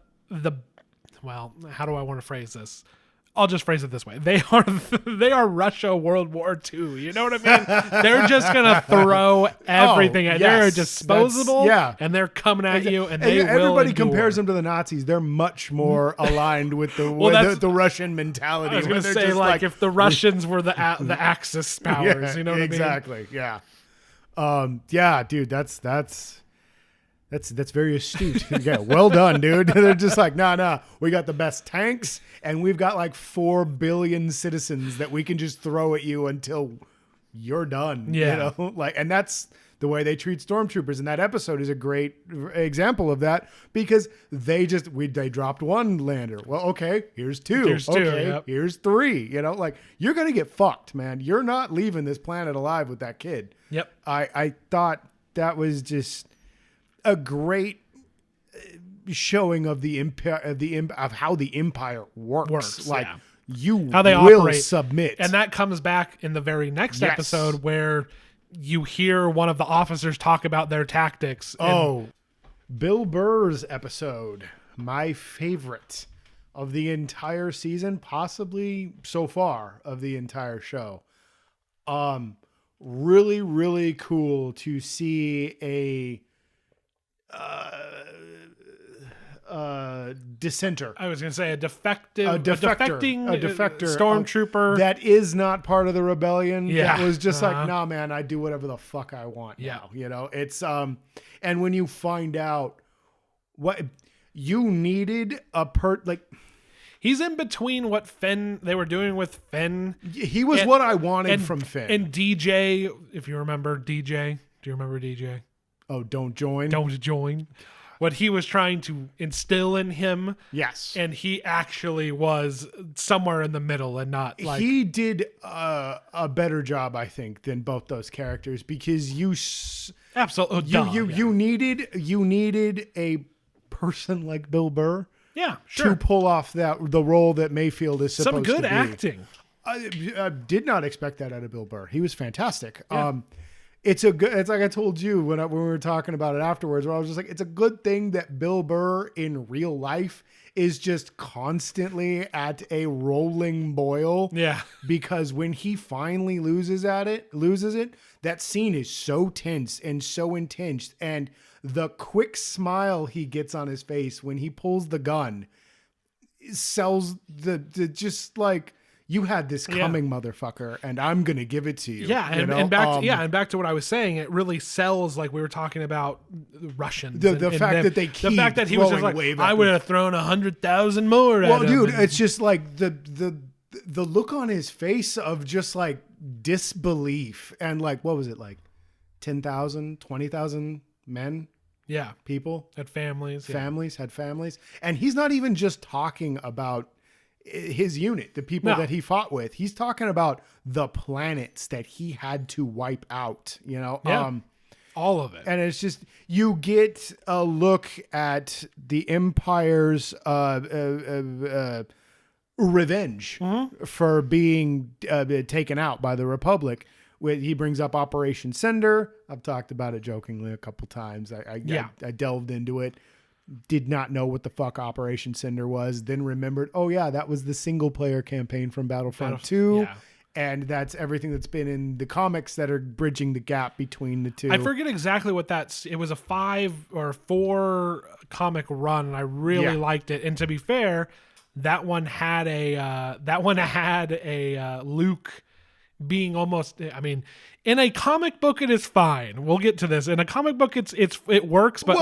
well, how do I want to phrase this? I'll just phrase it this way. They are Russia World War II. You know what I mean? They're just going to throw everything at you. They're disposable, and they're coming at you, and they will everybody endure. Compares them to the Nazis. They're much more aligned with the Russian mentality. I was going to say, like, if the Russians were the Axis powers, you know what I mean? Exactly, yeah. Yeah, dude, that's very astute. Yeah, well done, dude. They're just like, nah, we got the best tanks, and we've got like 4 billion citizens that we can just throw at you until you're done. Yeah. You know? Like, and that's the way they treat stormtroopers. And that episode is a great example of that because they dropped 1 lander. Well, okay, here's 2. Here's 3. You know, like, you're going to get fucked, man. You're not leaving this planet alive with that kid. Yep. I thought that was just a great showing of of how the Empire works. Like, how they will submit, and that comes back in the very next episode where you hear one of the officers talk about their tactics. Bill Burr's episode, my favorite of the entire season, possibly so far of the entire show. Really, really cool to see dissenter. I was going to say a defecting stormtrooper that is not part of the rebellion. Yeah. That was just like, nah, man, I do whatever the fuck I want. Yeah. Now, you know, it's and when you find out what you needed he's in between what they were doing with Finn. He was what I wanted from Finn. And DJ, if you remember DJ. Do you remember DJ? Oh, don't join. Don't join. What he was trying to instill in him. Yes. And he actually was somewhere in the middle and not like... He did a better job, I think, than both those characters because Absolutely. You needed a person like Bill Burr. Yeah, sure. To pull off the role that Mayfield is supposed to be. Some good acting. I did not expect that out of Bill Burr. He was fantastic. Yeah. It's like I told you when we were talking about it afterwards, where I was just like, it's a good thing that Bill Burr in real life is just constantly at a rolling boil. Yeah. Because when he finally loses it, that scene is so tense and so intense. And the quick smile he gets on his face when he pulls the gun sells the just like, you had this coming, motherfucker, and I'm gonna give it to you. Yeah, and back to what I was saying, it really sells, like we were talking about Russians. The fact that they keep the fact that he was just like, I would have thrown 100,000 more. Well, dude, it's just like the look on his face of just like disbelief and like, what was it, like 10,000, 20,000 men? Yeah, people had families. Had families, and he's not even just talking about his unit, the people that he fought with. He's talking about the planets that he had to wipe out, you know? Yeah. All of it. And it's just, you get a look at the Empire's revenge for being taken out by the Republic. He brings up Operation Cinder. I've talked about it jokingly a couple times. I delved into it. Did not know what the fuck Operation Cinder was, then remembered, oh yeah, that was the single player campaign from Battlefront 2. Yeah. And that's everything that's been in the comics that are bridging the gap between the two. I forget exactly what it was a 5 or 4 comic run, and I really liked it. And to be fair, that one had a Luke being almost, I mean, in a comic book it is fine. We'll get to this. In a comic book it works, but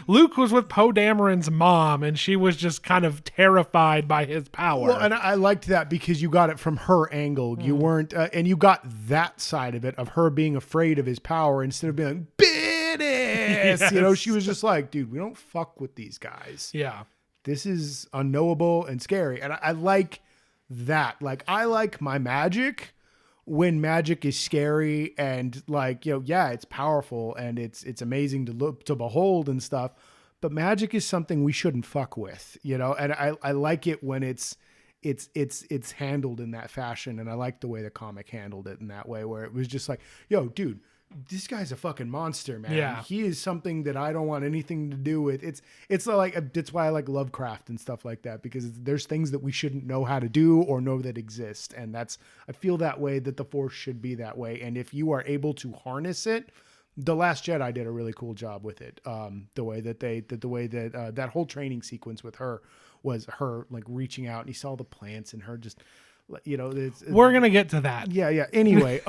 Luke was with Poe Dameron's mom, and she was just kind of terrified by his power. Well, and I liked that because you got it from her angle. You weren't and you got that side of it, of her being afraid of his power instead of being like, "Bitch." Yes. You know, she was just like, dude, we don't fuck with these guys. Yeah. This is unknowable and scary. And I like that. Like, I like my magic when magic is scary and like, you know, yeah, it's powerful and it's amazing to behold and stuff, but magic is something we shouldn't fuck with, you know? And I like it when it's handled in that fashion. And I like the way the comic handled it in that way, where it was just like, yo, dude, this guy's a fucking monster, man. Yeah. He is something that I don't want anything to do with. It's like, that's why I like Lovecraft and stuff like that, because there's things that we shouldn't know how to do or know that exist. And I feel that way, that the Force should be that way. And if you are able to harness it, The Last Jedi did a really cool job with it. The way that that whole training sequence with her was her like reaching out, and you saw the plants and her just, you know, we're gonna get to that. Yeah. Anyway,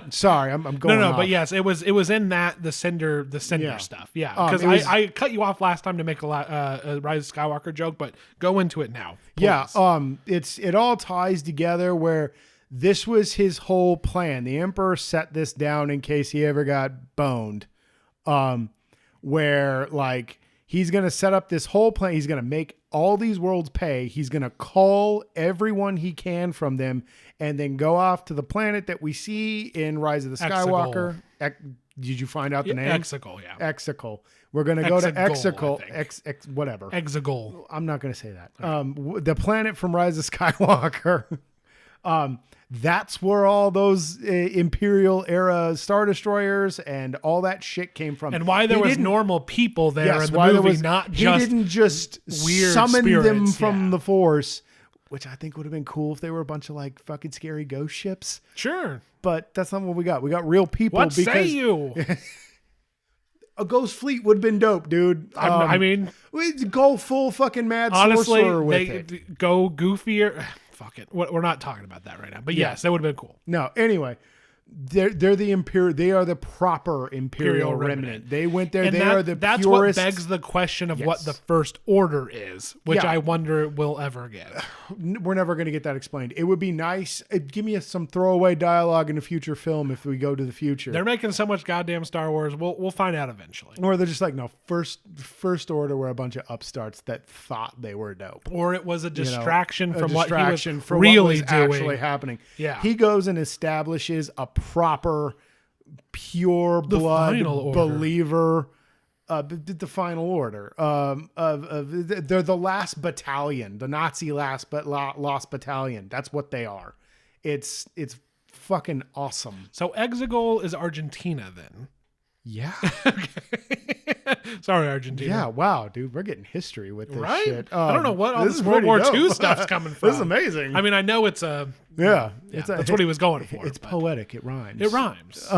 sorry, I'm going. No, off. but yes, it was in that the cinder stuff. Yeah, because I cut you off last time to make a Rise of Skywalker joke, but go into it now. Please. Yeah, it all ties together where this was his whole plan. The Emperor set this down in case he ever got boned, where like he's gonna set up this whole plan. He's gonna make all these worlds pay. He's going to call everyone he can from them and then go off to the planet that we see in Rise of the Skywalker. Did you find out the name? Exegol, yeah. Exegol. We're going to go to Exegol. Whatever. Exegol. I'm not going to say that. Right. The planet from Rise of Skywalker. That's where all those Imperial era Star Destroyers and all that shit came from. And why there was normal people there in the movie, not just he didn't just weird summon spirits, them from the Force, which I think would have been cool if they were a bunch of like fucking scary ghost ships. Sure. But that's not what we got. We got real people. What say you? A Ghost Fleet would have been dope, dude. I mean, we'd go full fucking mad honestly, sorcerer with they it. go goofier. Fuck it. We're not talking about that right now. But yes, that would have been cool. No, anyway. They're the Imperial. They are the proper Imperial remnant. They went there. And they are the that's purest. what begs the question of what the First Order is, which I wonder we'll ever get. We're never going to get that explained. It would be nice. Give me some throwaway dialogue in a future film if we go to the future. They're making so much goddamn Star Wars. We'll find out eventually. Or they're just like, no, First Order were a bunch of upstarts that thought they were dope. Or it was a distraction from what he was from really what was doing. actually happening. Yeah. He goes and establishes a proper, pure blood believer. The final order they're the last battalion, the Nazi lost battalion. That's what they are. It's fucking awesome. So Exegol is Argentina then. Yeah. Sorry, Argentina. Yeah, wow, dude, we're getting history with this shit. I don't know what all this World War II stuff's coming from. This is amazing. I mean, I know it's a... that's what he was going for. It's poetic. It rhymes. It rhymes.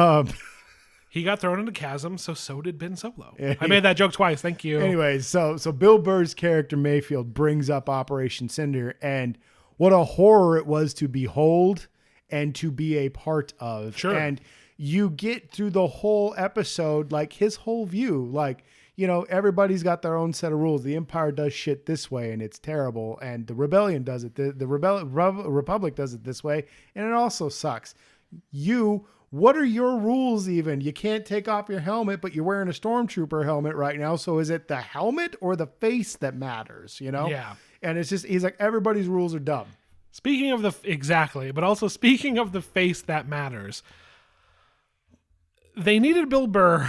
He got thrown into chasm, so did Ben Solo. I made that joke twice. Thank you. Anyways, so Bill Burr's character Mayfield brings up Operation Cinder and what a horror it was to behold and to be a part of. Sure. And you get through the whole episode, like his whole view, like, you know, everybody's got their own set of rules. The Empire does shit this way and it's terrible. And the Rebellion does it. The Republic does it this way. And it also sucks. What are your rules even? You can't take off your helmet, but you're wearing a stormtrooper helmet right now. So is it the helmet or the face that matters, you know? Yeah. And it's just, he's like, everybody's rules are dumb. Speaking of but also speaking of the face that matters, they needed Bill Burr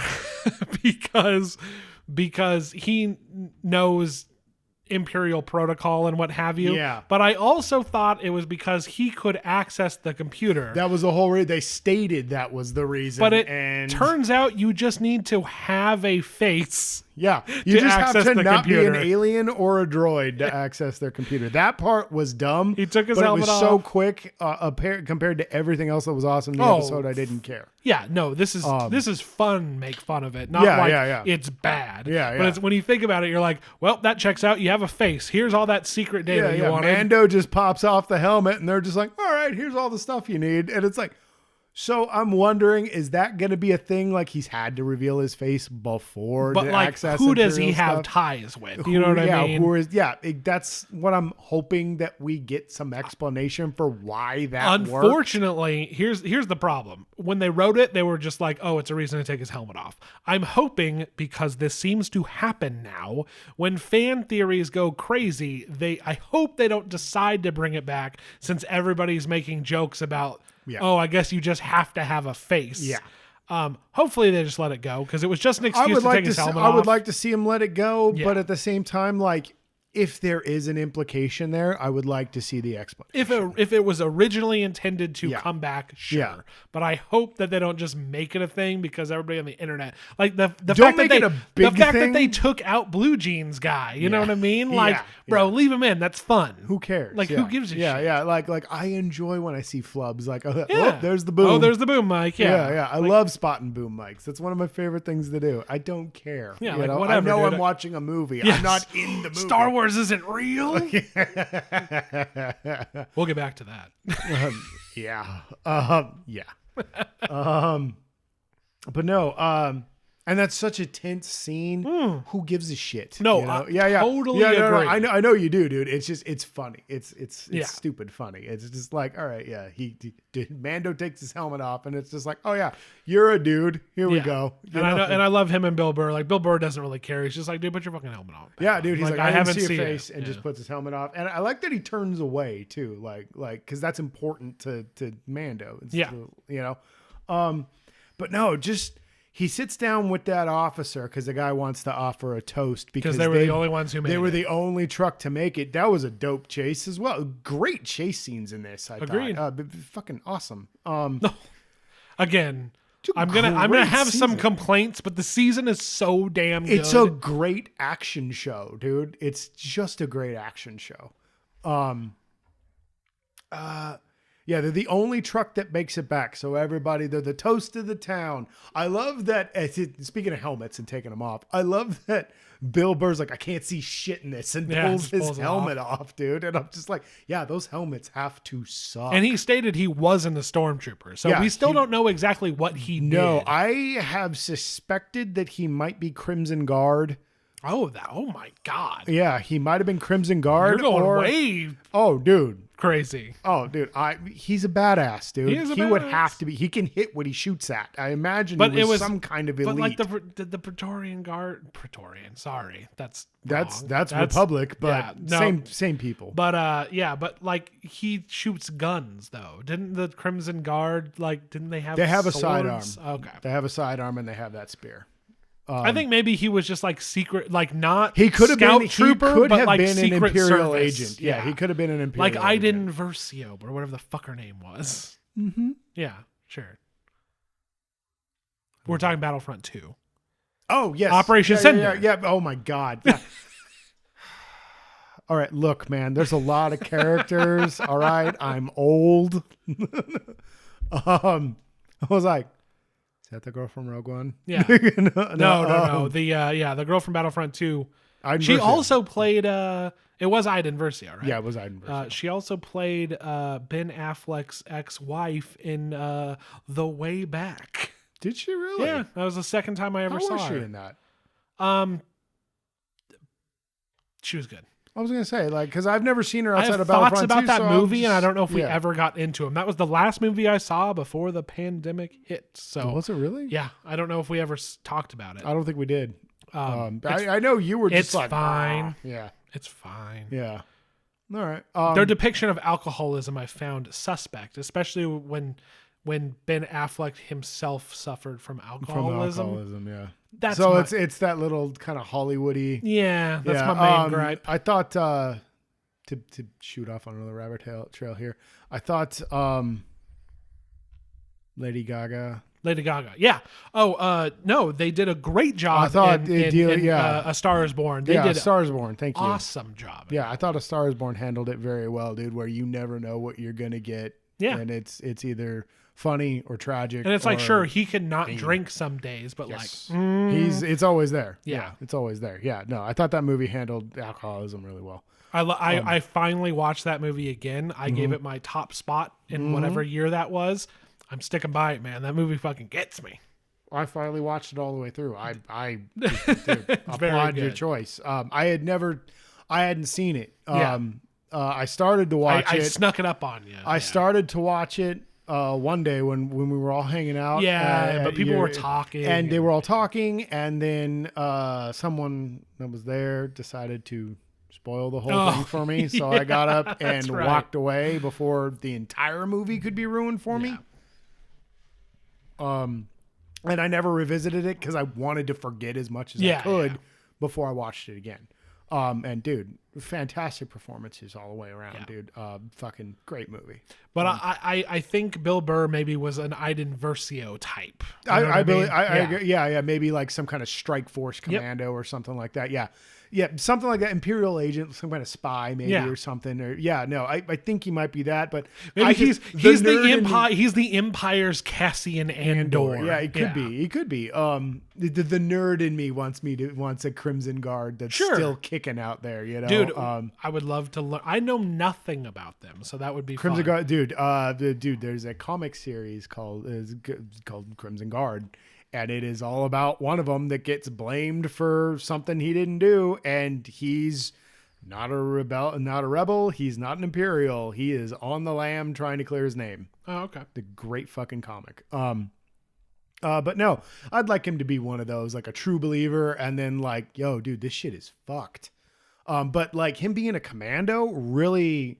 because he knows Imperial protocol and what have you. Yeah. But I also thought it was because he could access the computer. That was the whole reason. They stated that was the reason. But it turns out you just need to have a face. Yeah. You just have to not computer. be an alien or a droid to access their computer. That part was dumb. He took his but helmet off. It was so quick compared to everything else that was awesome in the episode. I didn't care. Yeah, no, this is fun. Make fun of it, not it's bad. But it's when you think about it, you're like, well, that checks out. You have a face. Here's all that secret data you wanted. Mando just pops off the helmet, and they're just like, all right, here's all the stuff you need, and it's like. So I'm wondering, is that going to be a thing? Like he's had to reveal his face before to access who does he Imperial have stuff? ties with? You know what I mean? That's what I'm hoping that we get some explanation for why that worked. Unfortunately, here's the problem. When they wrote it, they were just like, oh, it's a reason to take his helmet off. I'm hoping, because this seems to happen now, when fan theories go crazy, I hope they don't decide to bring it back since everybody's making jokes about I guess you just have to have a face. Yeah. Hopefully they just let it go because it was just an excuse to take his helmet off. I would like to see him let it go, but at the same time, like, if there is an implication there, I would like to see the explanation. If it was originally intended to come back, sure. Yeah. But I hope that they don't just make it a thing because everybody on the internet, like the Don't fact make that it a big that thing. they took out Blue Jeans guy, you know what I mean? Like, bro, leave him in. That's fun. Who cares? Like, who gives a shit? Yeah. Like I enjoy when I see flubs. Like, oh, there's the boom. Oh, there's the boom mic. Yeah. I love spotting boom mics. That's one of my favorite things to do. I don't care. Yeah, you know? whatever. I know dude. I'm watching a movie. Yes. I'm not in the movie. Star Wars isn't real. We'll get back to that. But no. And that's such a tense scene. Who gives a shit? No, you know? I totally agree. No, I know you do, dude. It's funny. It's stupid funny. It's just like, all right, Mando takes his helmet off, and it's just like, oh yeah, you're a dude. Here we go. And I love him and Bill Burr. Like Bill Burr doesn't really care. He's just like, dude, put your fucking helmet on. Yeah, dude. He's like, I haven't seen your face, and just just puts his helmet off. And I like that he turns away too, like because that's important to Mando. You know, but no, just. He sits down with that officer because the guy wants to offer a toast because they were the only ones who made it. They were the only truck to make it. That was a dope chase as well. Great chase scenes in this. Agreed. Thought. Fucking awesome. Again, I'm gonna have some complaints, but the season is so damn good. It's a great action show, dude. It's just a great action show. Yeah, they're the only truck that makes it back. So everybody, they're the toast of the town. I love that. Speaking of helmets and taking them off, I love that Bill Burr's like, I can't see shit in this, and pulls his helmet off, dude. And I'm just like, yeah, those helmets have to suck. And he stated he wasn't a stormtrooper, so we still don't know exactly what he did. No, I have suspected that he might be Crimson Guard. Oh my God. Yeah, he might have been Crimson Guard. You're going way. Oh, dude. Crazy. Oh, dude. He's a badass, dude. He would have to be. He can hit what he shoots at. I imagine it was some kind of elite. But like the Praetorian Guard. Praetorian. Sorry, that's Republic, but same people. But but like he shoots guns though. Didn't the Crimson Guard didn't they have? They have swords? A sidearm. Okay. They have a sidearm and they have that spear. I think maybe he was just like secret, like not he could have scout been trooper, he could but have like been an secret Imperial service. agent. Yeah, he could have been an Imperial like agent. Iden Versio or whatever the fuck her name was. Mm-hmm. Yeah, sure. We're talking Battlefront 2. Oh yes, Operation Cinder. Yeah. Oh my God. Yeah. All right, look, man. There's a lot of characters. All right, I'm old. I was like, is that the girl from Rogue One? Yeah. No. The girl from Battlefront 2. She also played it was Iden Versio, right? Yeah, it was Iden Versio. She also played Ben Affleck's ex-wife in The Way Back. Did she really? Yeah, that was the second time I ever saw her. How was she in that? She was good. I was gonna say, because I've never seen her outside of Battlefront 2. Battlefront 2. Thoughts about that movie, and I don't know if we yeah. ever got into them. That was the last movie I saw before the pandemic hit. So was it really? Yeah, I don't know if we ever talked about it. I don't think we did. I know you were just like, fine. Yeah, it's fine. Yeah. All right. Their depiction of alcoholism I found suspect, especially when Ben Affleck himself suffered from alcoholism. Yeah. That's it's that little kind of Hollywoody. Yeah, that's my main gripe. I thought to shoot off on another rabbit trail here. I thought Lady Gaga. Yeah. Oh, no, they did a great job. I thought in A Star Is Born. They did A Star Is Born. Thank you. Awesome job. Yeah, I thought A Star Is Born handled it very well, dude. Where you never know what you're gonna get. Yeah, and it's either funny or tragic. And it's like, sure, he can not drink some days, but it's always there. Yeah, it's always there. Yeah, no, I thought that movie handled alcoholism really well. I finally watched that movie again. I gave it my top spot in whatever year that was. I'm sticking by it, man. That movie fucking gets me. I finally watched it all the way through. I applaud your choice. I hadn't seen it. I started to watch it. I snuck it up on you. I started to watch it one day when we were all hanging out. Yeah, but people were talking. And they were all talking, and then someone that was there decided to spoil the whole thing for me. So I got up and walked away before the entire movie could be ruined for me. And I never revisited it because I wanted to forget as much as I could before I watched it again. And dude, fantastic performances all the way around, dude. Fucking great movie. But I think Bill Burr maybe was an Iden Versio type. I agree. Yeah, maybe like some kind of strike force commando or something like that. Yeah, something like that. Imperial agent, some kind of spy, maybe or something. Or I think he might be that. But maybe he's the Empire. He's the Empire's Cassian Andor. Yeah, he could be. He could be. The nerd in me wants a Crimson Guard that's still kicking out there. You know, dude. I would love to learn. I know nothing about them, so that would be Crimson fun. Guard, dude. Dude, there's a comic series called Crimson Guard. And it is all about one of them that gets blamed for something he didn't do. And he's not a rebel. He's not an Imperial. He is on the lam trying to clear his name. Oh, okay. The great fucking comic. But no, I'd like him to be one of those, like a true believer. And then like, yo, dude, this shit is fucked. But like him being a commando really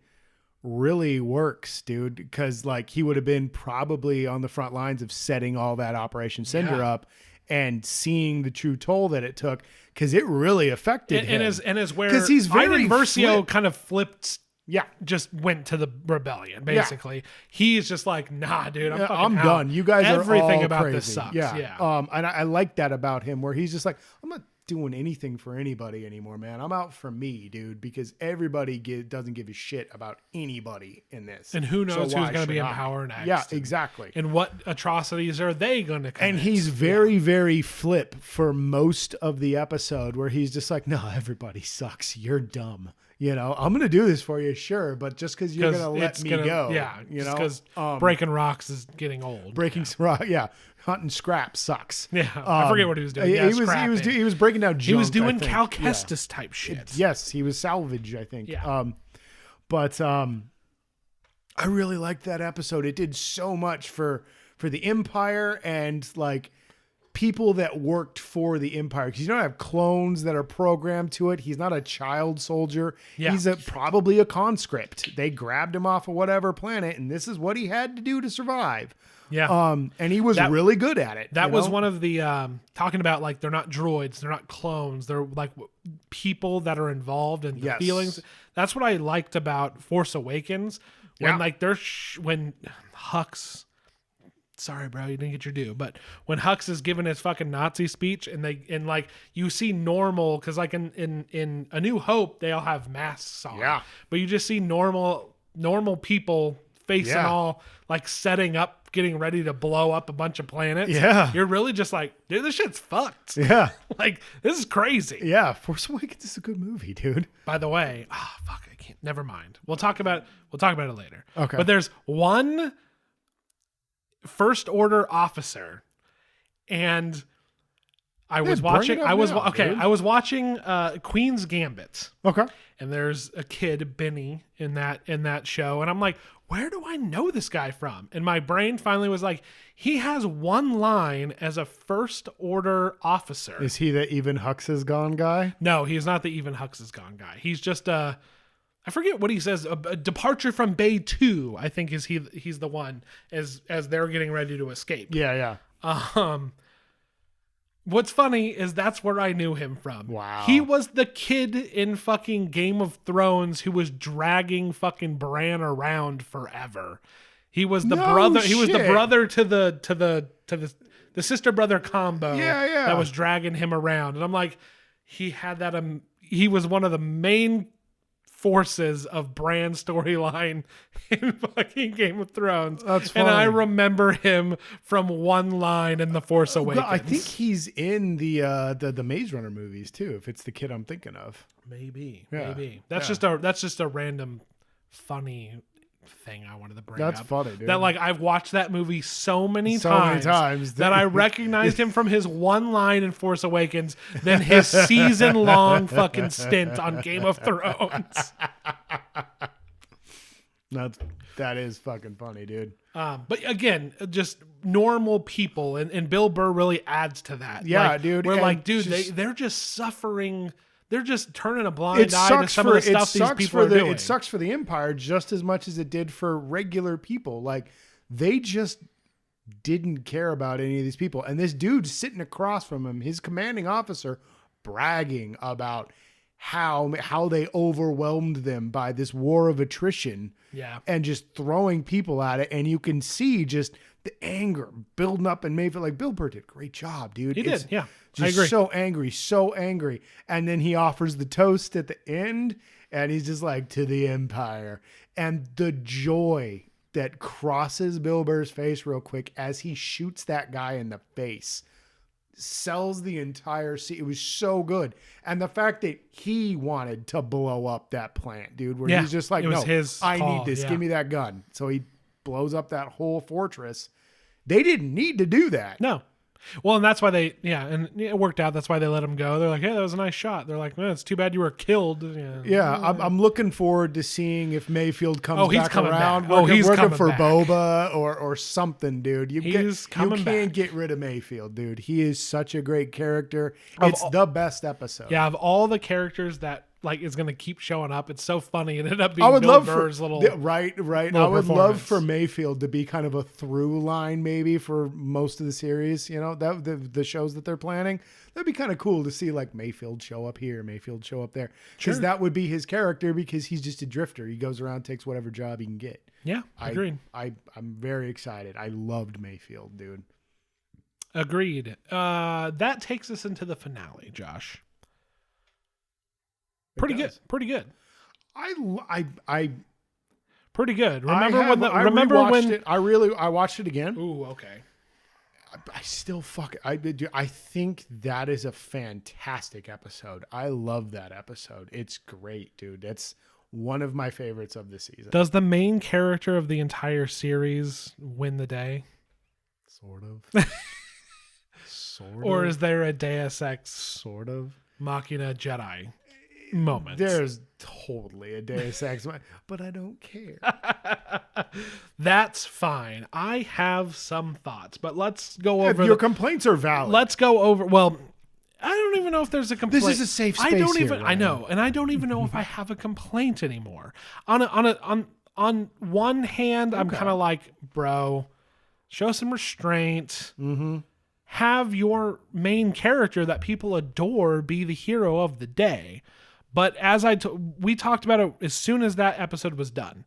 works, dude, because like he would have been probably on the front lines of setting all that Operation Cinder up and seeing the true toll that it took, because it really affected him. And is where because he's very Iden Versio kind of flipped. Yeah, just went to the rebellion. Basically, he's just like, nah, dude, I'm done. You guys everything are all about crazy. This sucks. Yeah. And I like that about him, where he's just like, I'm gonna doing anything for anybody anymore, man. I'm out for me, dude, because everybody doesn't give a shit about anybody in this. And who knows so who's going to be in I? power next. Yeah, exactly. And what atrocities are they going to commit? And he's very, very flip for most of the episode where he's just like, no, everybody sucks. You're dumb. You know, I'm going to do this for you, sure, but just because you're going to let me go. Yeah, you know, because breaking rocks is getting old. Hunting scrap sucks. Yeah, I forget what he was doing. He was breaking down junk. He was doing Cal Kestis type shit. Yes, he was salvage, I think. Yeah. But I really liked that episode. It did so much for the Empire and like people that worked for the Empire, because you don't have clones that are programmed to it. He's not a child soldier. Yeah. He's probably a conscript. They grabbed him off of whatever planet, and this is what he had to do to survive. Yeah. And he was really good at it. That was one of the talking about, like, they're not droids, they're not clones, they're like people that are involved in the feelings. That's what I liked about Force Awakens when like when Hux. Sorry, bro, you didn't get your due. But when Hux is giving his fucking Nazi speech, and like you see normal, because like in A New Hope they all have masks on, but you just see normal people face and all, like setting up, getting ready to blow up a bunch of planets. Yeah, you're really just like, dude, this shit's fucked. Yeah, like this is crazy. Yeah, Force Awakens is a good movie, dude. By the way, fuck, I can't. Never mind. We'll talk about it later. Okay, but there's one First Order officer, and I was watching Queen's Gambit. Okay. And there's a kid, Benny, in that show, and I'm like, where do I know this guy from? And my brain finally was like, he has one line as a First Order officer. Is he the Even Hux is Gone guy? No, he's not the Even Hux is Gone guy. He's just I forget what he says. A departure from Bay 2, I think he's the one as they're getting ready to escape. Yeah. What's funny is that's where I knew him from. Wow. He was the kid in fucking Game of Thrones who was dragging fucking Bran around forever. He was the brother. He was the brother to the sister brother combo. Yeah. That was dragging him around, and I'm like, he had that. He was one of the main forces of Bran's storyline in fucking Game of Thrones. That's funny. And I remember him from one line in The Force Awakens. I think he's in the Maze Runner movies too, if it's the kid I'm thinking of. Maybe. That's just a random funny thing I wanted to bring up. That's funny, dude. That, like, I've watched that movie so many times that I recognized him from his one line in Force Awakens than his season-long fucking stint on Game of Thrones. That is fucking funny, dude. But again, just normal people, and Bill Burr really adds to that. Yeah, like, dude. We're like, dude, they're just suffering. They're just turning a blind eye to some of the stuff these people are doing. It sucks for the Empire just as much as it did for regular people. Like, they just didn't care about any of these people. And this dude sitting across from him, his commanding officer, bragging about how they overwhelmed them by this war of attrition. Yeah. And just throwing people at it. And you can see just the anger building up in Mayfield. Like, Bill Burr did a great job, dude. He did, yeah. Just I agree. So angry. And then he offers the toast at the end, and he's just like, to the Empire. And the joy that crosses Bill Burr's face real quick as he shoots that guy in the face sells the entire scene. It was so good. And the fact that he wanted to blow up that plant, dude, where he's just like, no, I need this. Give me that gun. So he blows up that whole fortress. They didn't need to do that. No. Well, and that's why and it worked out. That's why they let him go. They're like, hey, that was a nice shot. They're like, man, it's too bad you were killed. Yeah, I'm looking forward to seeing if Mayfield comes back around. Back. He's working for Boba or something, dude. You can't get rid of Mayfield, dude. He is such a great character. It's the best episode. Yeah, of all the characters that like is going to keep showing up, it's so funny. It ended up being Bill Burr's little right. I would love for Mayfield to be kind of a through line, maybe for most of the series. You know, that the shows that they're planning, that'd be kind of cool to see, like Mayfield show up here, Mayfield show up there, because that would be his character. Because he's just a drifter. He goes around, takes whatever job he can get. Yeah, agreed. I'm very excited. I loved Mayfield, dude. Agreed. That takes us into the finale, Josh. Pretty good. Pretty good. I Pretty good. I watched it again. Ooh, okay. I still I think that is a fantastic episode. I love that episode. It's great, dude. That's one of my favorites of the season. Does the main character of the entire series win the day? Sort of. Or is there a Deus Ex sort of Machina Jedi moment? There's totally a Deus Ex, but I don't care. That's fine. I have some thoughts, but let's go over. If your complaints are valid. Let's go over. Well, I don't even know if there's a complaint. This is a safe space. I don't even. Here, I know, and I don't even know if I have a complaint anymore. On one hand, I'm kind of like, bro, show some restraint. Mm-hmm. Have your main character that people adore be the hero of the day. But as we talked about it as soon as that episode was done,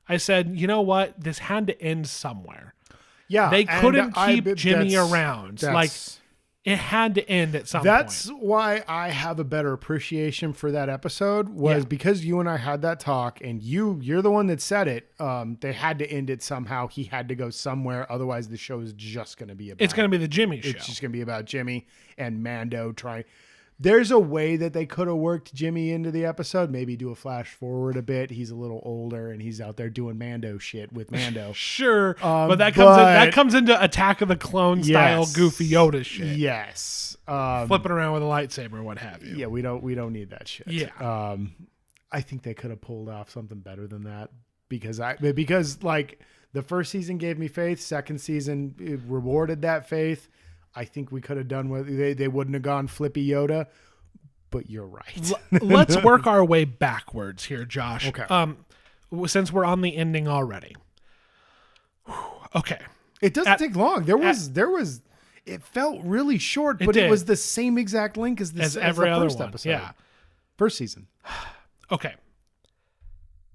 I said, you know what? This had to end somewhere. Yeah. They couldn't keep Jimmy around. Like, it had to end at some point. That's why I have a better appreciation for that episode was because you and I had that talk and you're the one that said it. They had to end it somehow. He had to go somewhere. Otherwise the show is just going to be about, it's going to be the Jimmy show. It's just going to be about Jimmy and Mando trying. There's a way that they could have worked Jimmy into the episode. Maybe do a flash forward a bit. He's a little older and he's out there doing Mando shit with Mando. Sure, but that comes into Attack of the Clone style goofy Yoda shit. Yes, flipping around with a lightsaber, what have you. Yeah, we don't need that shit. Yeah, I think they could have pulled off something better than that because like the first season gave me faith. Second season it rewarded that faith. I think we could have done what they wouldn't have gone flippy Yoda, but you're right. Let's work our way backwards here, Josh. Okay. Since we're on the ending already. Okay. It doesn't take long. There was it felt really short, but it was the same exact length as every the other first one. episode. Yeah. First season. Okay.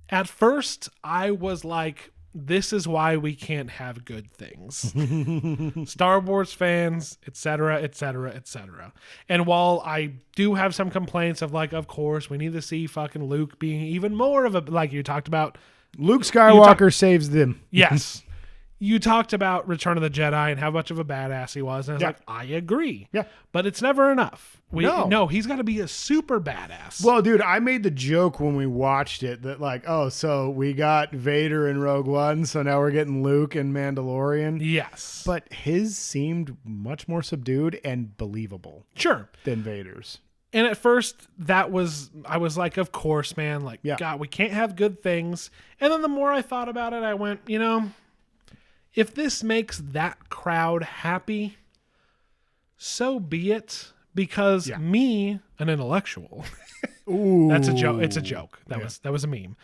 At first, I was like, this is why we can't have good things. Star Wars fans, etc., etc., etc. And while I do have some complaints of like, of course, we need to see fucking Luke being even more of a, like you talked about. Luke Skywalker saves them. Yes. You talked about Return of the Jedi and how much of a badass he was. And I was like, I agree. Yeah. But it's never enough. No, he's got to be a super badass. Well, dude, I made the joke when we watched it that like, oh, so we got Vader in Rogue One, so now we're getting Luke and Mandalorian. Yes. But his seemed much more subdued and believable. Sure. Than Vader's. And at first, I was like, of course, man. Like, God, we can't have good things. And then the more I thought about it, I went, if this makes that crowd happy, so be it. Because me, an intellectual, that's a joke. It's a joke. That was a meme.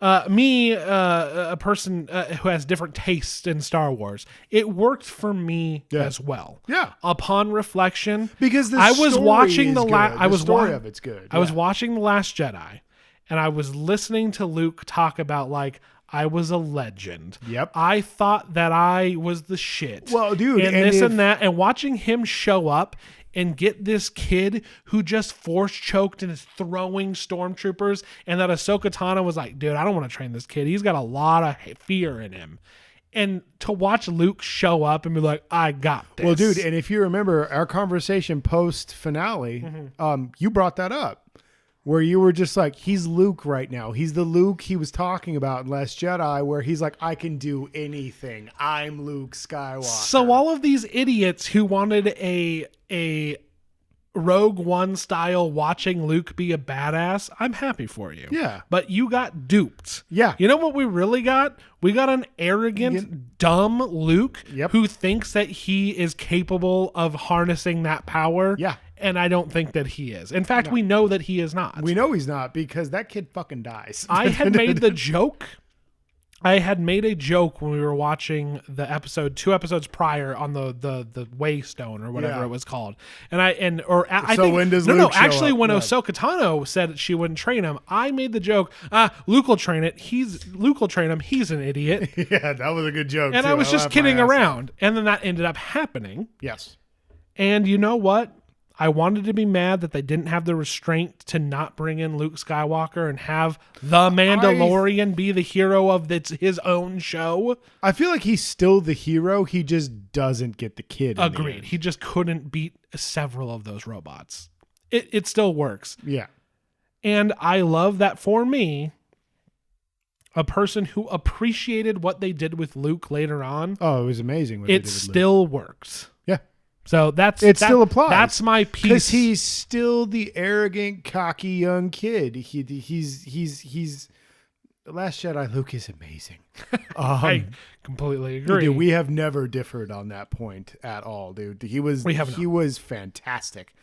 A person who has different tastes in Star Wars. It worked for me as well. Yeah. Upon reflection, because I was watching the story of it's good. I was watching The Last Jedi, and I was listening to Luke talk about like, I was a legend. Yep. I thought that I was the shit. Well, dude, and this and that, and watching him show up and get this kid who just force choked and is throwing stormtroopers, and that Ahsoka Tano was like, dude, I don't want to train this kid. He's got a lot of fear in him. And to watch Luke show up and be like, I got this. Well, dude, and if you remember our conversation post finale, you brought that up. Where you were just like, he's Luke right now. He's the Luke he was talking about in Last Jedi, where he's like, I can do anything. I'm Luke Skywalker. So all of these idiots who wanted a Rogue One style watching Luke be a badass, I'm happy for you. Yeah. But you got duped. Yeah. You know what we really got? We got an arrogant, dumb Luke who thinks that he is capable of harnessing that power. Yeah. And I don't think that he is. In fact, we know that he is not. We know he's not because that kid fucking dies. I had made the joke I had made a joke when we were watching the episode 2 episodes prior on the Waystone or whatever Yeah. it was called, and I So think when does no Luke show actually up? when No. Ahsoka Tano said she wouldn't train him, I made the joke, Luke will train it. Luke will train him. He's an idiot, Yeah, that was a good joke. and too. I was just laughed my kidding ass off. around, and then that ended up happening. Yes. And you know what? I wanted to be mad that they didn't have the restraint to not bring in Luke Skywalker and have the Mandalorian be the hero of his own show. I feel like he's still the hero. He just doesn't get the kid. in the Agreed. end. He just couldn't beat several of those robots. It still works. Yeah. And I love that for me, a person who appreciated what they did with Luke later on, Oh, it was amazing. What they it did with Luke. still works. Yeah. So It still applies. That's my piece. Because he's still the arrogant, cocky young kid. He's The Last Jedi. Luke is amazing. I completely agree. Dude, we have never differed on that point at all, dude. He was fantastic.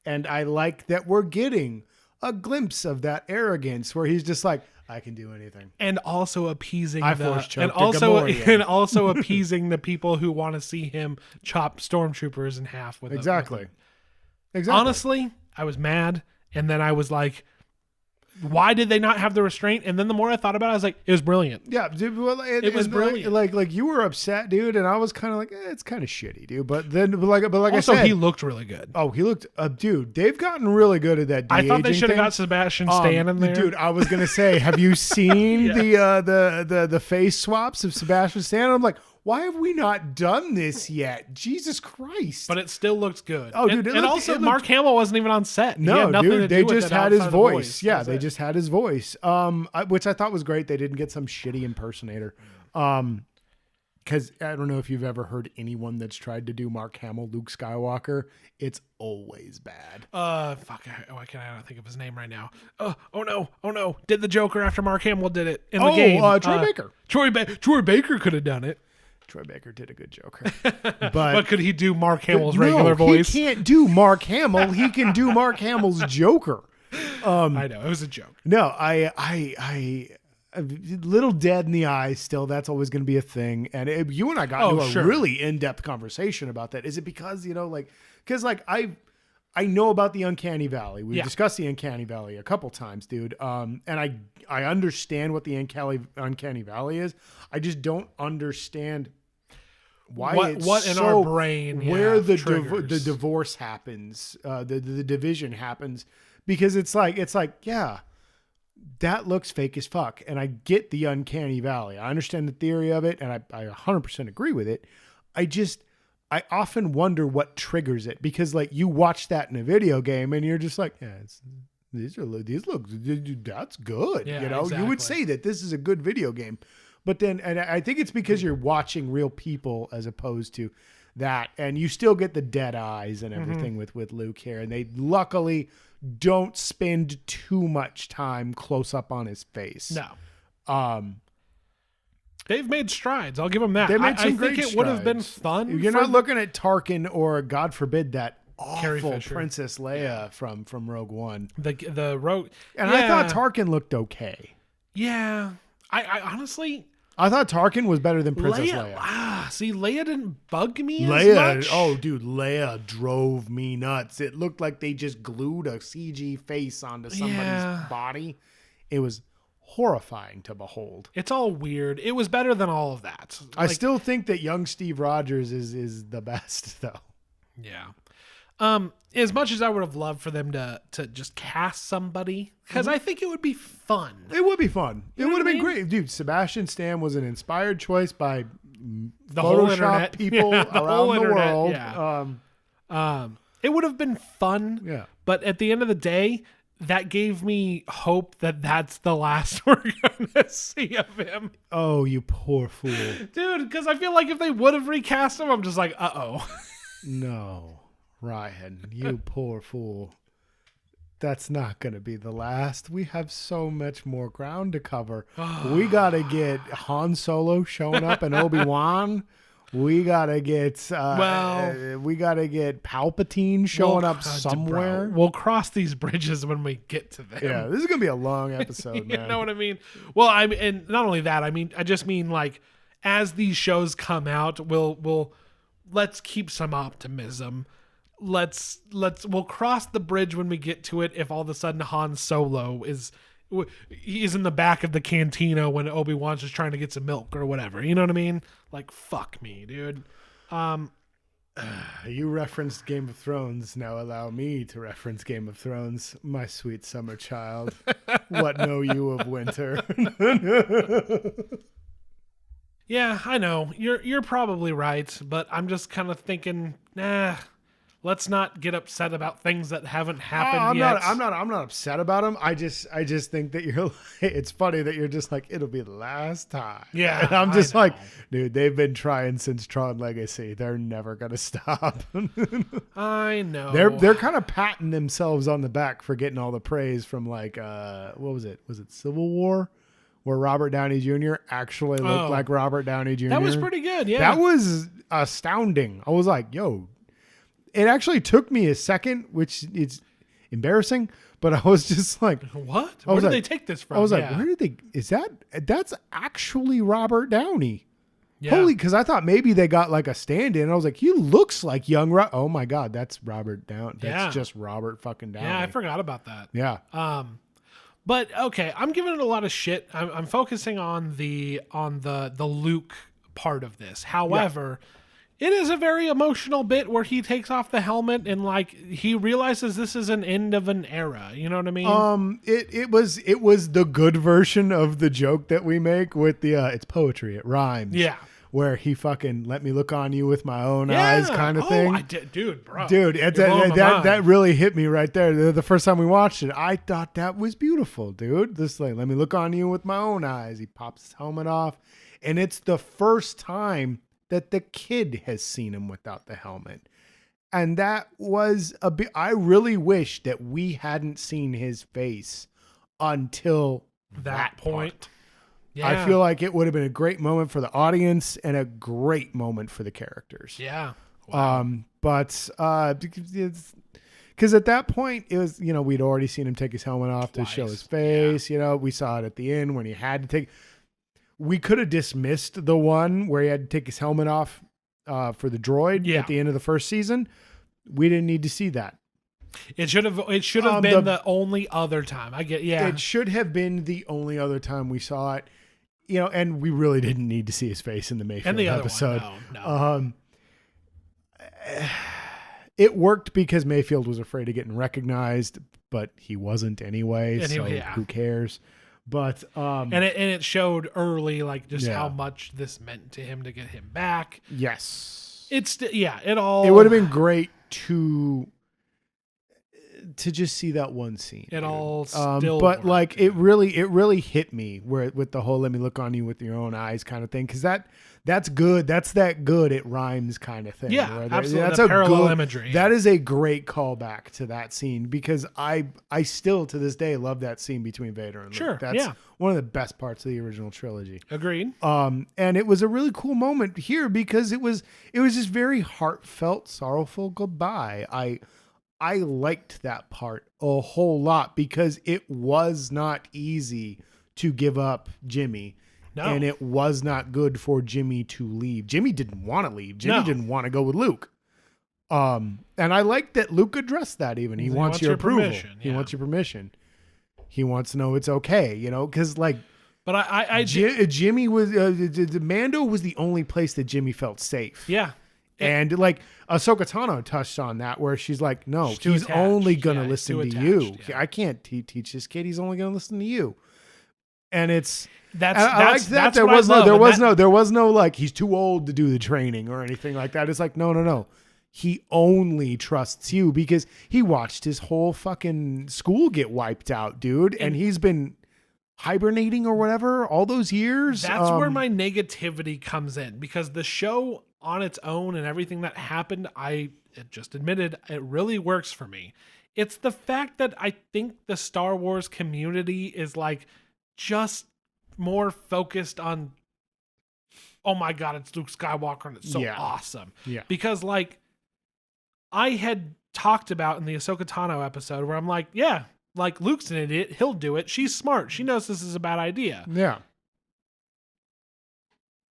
And I like that we're getting a glimpse of that arrogance where he's just like, I can do anything. And also appeasing force-choked a Gamorrean. and also appeasing the people who want to see him chop stormtroopers in half with Exactly. Honestly, I was mad, and then I was like, why did they not have the restraint? And then the more I thought about it, I was like, it was brilliant. Yeah, dude. Well, It was brilliant. Like you were upset, dude, and I was kind of like, it's kind of shitty, dude. But like Also, I said, he looked really good. oh, he looked, dude. They've gotten really good at that. I thought they should have thing. got Sebastian Stan in there. Dude, I was gonna say, have you seen Yes. the face swaps of Sebastian Stan? I'm like, why have we not done this yet? Jesus Christ! But it still looks good. Oh, dude, and also Mark Hamill wasn't even on set. He no, had nothing to dude, do they with just it had his outside the voice. Yeah, That's they it. just had his voice. Which I thought was great. They didn't get some shitty impersonator. Because I don't know if you've ever heard anyone that's tried to do Mark Hamill, Luke Skywalker. It's always bad. Fuck. Why can I not think of his name right now? Oh no. Did the Joker after Mark Hamill did it in the game? Troy Baker. Troy Baker could have done it. Troy Baker did a good Joker. But could he do Mark Hamill's regular voice? He can't do Mark Hamill. He can do Mark Hamill's Joker. I know. It was a joke. No, I a little dead in the eyes still. That's always going to be a thing. And you and I got into a really in-depth conversation about that. Is it because, because I know about the Uncanny Valley. We've discussed the Uncanny Valley a couple times, dude. And I understand what the Uncanny Valley is. I just don't understand why what in our brain where the triggers. divorce happens, the division happens, because it's like that looks fake as fuck. And I get the Uncanny Valley. I understand the theory of it, and I 100% agree with it. I often wonder what triggers it, because like you watch that in a video game and you're just like, yeah, these look, that's good. Yeah, You would say that this is a good video game, but then, and I think it's because you're watching real people as opposed to that. And you still get the dead eyes and everything with Luke here. And they luckily don't spend too much time close up on his face. No. They've made strides. I'll give them that. They made some I great think it would have been strides. fun. You're not looking at Tarkin or, God forbid, that Carrie awful Fisher. Princess Leia from Rogue One. The Rogue. And I thought Tarkin looked okay. Yeah. I honestly, I thought Tarkin was better than Princess Leia. See, Leia didn't bug me Leia, as much. oh, dude, Leia drove me nuts. It looked like they just glued a CG face onto somebody's body. It was horrifying to behold. It's all weird. It was better than all of that. I still think that young Steve Rogers is the best, though. Yeah. As much as I would have loved for them to just cast somebody, because I think it would be fun. It would be fun. It would have been I mean? great. Dude, Sebastian Stan was an inspired choice by The whole Photoshop internet. people Yeah, the around whole the internet, world. yeah. It would have been fun. Yeah. But at the end of the day, that gave me hope that that's the last we're going to see of him. Oh, you poor fool. Dude, because I feel like if they would have recast him, I'm just like, uh-oh. No, Ryan, you poor fool. That's not going to be the last. We have so much more ground to cover. We got to get Han Solo showing up in Obi-Wan. We gotta get Palpatine showing up somewhere. Bro, we'll cross these bridges when we get to them. Yeah, this is gonna be a long episode, You man. know what I mean? Well, and not only that, I just mean like as these shows come out, we'll let's keep some optimism. We'll cross the bridge when we get to it. If all of a sudden Han Solo he's in the back of the cantina when Obi-Wan's just trying to get some milk or whatever. You know what I mean? Like, fuck me, dude. You referenced Game of Thrones. Now allow me to reference Game of Thrones, my sweet summer child. What know you of winter? Yeah, I know. You're probably right, but I'm just kind of thinking, let's not get upset about things that haven't happened yet. I'm not upset about them. I just think that you're. It's funny that you're just like, it'll be the last time. Yeah, and I'm just like, dude, they've been trying since Tron Legacy. They're never gonna stop. I know. They're kind of patting themselves on the back for getting all the praise from like, what was it? Was it Civil War? Where Robert Downey Jr. actually looked like Robert Downey Jr. That was pretty good. Yeah, that was astounding. I was like, yo. It actually took me a second, which is embarrassing, but I was just like, what? Where did they take this from? I was like, where did they, that's actually Robert Downey. Yeah. Holy, because I thought maybe they got like a stand-in. I was like, he looks like young, oh my God, that's Robert Downey. That's just Robert fucking Downey. Yeah, I forgot about that. Yeah. But okay, I'm giving it a lot of shit. I'm focusing on the Luke part of this. However, it is a very emotional bit where he takes off the helmet and like he realizes this is an end of an era. You know what I mean? It was the good version of the joke that we make with the it's poetry, it rhymes. Yeah. Where he fucking let me look on you with my own eyes kind of thing. I did, dude, bro. Dude, that really hit me right there. The first time we watched it, I thought that was beautiful, dude. This like, let me look on you with my own eyes. He pops his helmet off, and it's the first time that the kid has seen him without the helmet. And that was a bit, I really wish that we hadn't seen his face until that point. Yeah. I feel like it would have been a great moment for the audience and a great moment for the characters. Yeah. Wow. Because at that point it was, we'd already seen him take his helmet off to show his face. Yeah. We saw it at the end when he had to take. We could have dismissed the one where he had to take his helmet off for the droid at the end of the first season. We didn't need to see that. It should have been the only other time. It should have been the only other time we saw it. And we really didn't need to see his face in the Mayfield episode. No. It worked because Mayfield was afraid of getting recognized, but he wasn't anyway. Who cares? But and it showed early like just how much this meant to him to get him back. Yes, it all. It would have been great to just see that one scene. It all still, but worked. Like it really hit me with the whole "let me look on you with your own eyes" kind of thing, because that's good. That's that good. It rhymes kind of thing. Yeah, absolutely. That's a parallel imagery. That is a great callback to that scene, because I still to this day love that scene between Vader and Luke. Sure, that's one of the best parts of the original trilogy. Agreed. And it was a really cool moment here because it was just very heartfelt, sorrowful goodbye. I liked that part a whole lot because it was not easy to give up Jimmy. No. And it was not good for Jimmy to leave. Jimmy didn't want to leave. Jimmy didn't want to go with Luke. And I like that Luke addressed that even. He wants your approval. He wants your permission. He wants to know it's okay, because like. But Jimmy was, Mando was the only place that Jimmy felt safe. Yeah. And like Ahsoka Tano touched on that, where she's like, no, he's only going to listen to you. Yeah. I can't teach this kid. He's only going to listen to you. And it's, that's there was no like, he's too old to do the training or anything like that. It's like, no. He only trusts you because he watched his whole fucking school get wiped out, dude. And he's been hibernating or whatever all those years. That's where my negativity comes in, because the show on its own and everything that happened, it just admitted it really works for me. It's the fact that I think the Star Wars community is like just more focused on oh my God, it's Luke Skywalker and it's so Yeah. awesome. Yeah. Because like I had talked about in the Ahsoka Tano episode where I'm like, yeah, like Luke's an idiot. He'll do it. She's smart. She knows this is a bad idea. Yeah.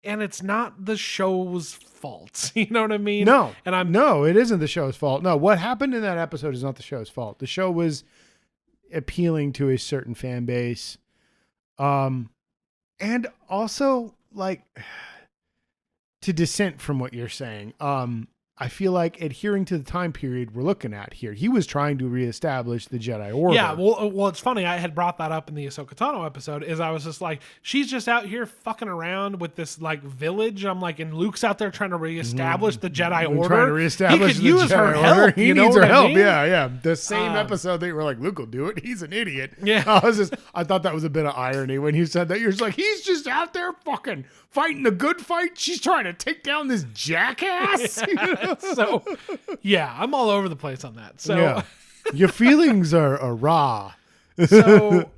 And it's not the show's fault. You know what I mean? No. And No, it isn't the show's fault. No, what happened in that episode is not the show's fault. The show was appealing to a certain fan base. And also like to dissent from what you're saying. I feel like adhering to the time period we're looking at here. He was trying to reestablish the Jedi Order. Yeah, well, it's funny. I had brought that up in the Ahsoka Tano episode. Is I was just like, she's just out here fucking around with this like village. I'm like, and Luke's out there trying to reestablish the Jedi Order. Trying to reestablish he could the use Jedi her Order. help. He You know needs what her I help. mean? Yeah. The same episode that you were like, Luke will do it. He's an idiot. Yeah. I thought that was a bit of irony when you said that. You're just like, he's just out there fucking fighting the good fight. She's trying to take down this jackass. So, yeah, I'm all over the place on that. So, yeah. Your feelings are raw. so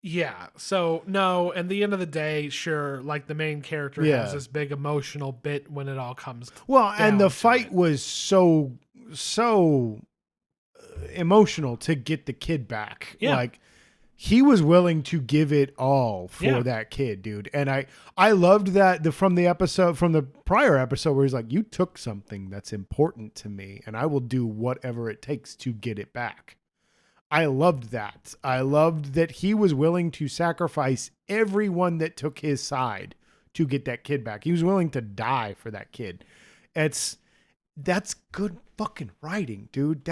yeah. So no, at the end of the day, sure, like the main character has this big emotional bit when it all comes. Well, and the fight it. was so emotional to get the kid back. Yeah. Like he was willing to give it all for that kid, dude. And I loved that from the prior episode where he's like, you took something that's important to me and I will do whatever it takes to get it back. I loved that. I loved that he was willing to sacrifice everyone that took his side to get that kid back. He was willing to die for that kid. That's good fucking writing, dude.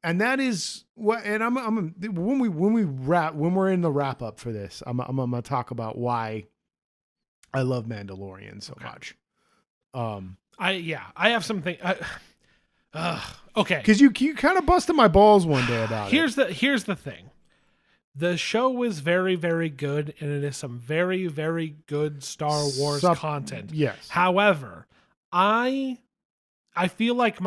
And that is what, and when we're in the wrap up for this, I'm gonna talk about why I love Mandalorian so much. I have something. Okay, because you kind of busted my balls one day about it. Here's the thing. The show is very, very good, and it is some very, very good Star Wars content. Yes. However, I feel like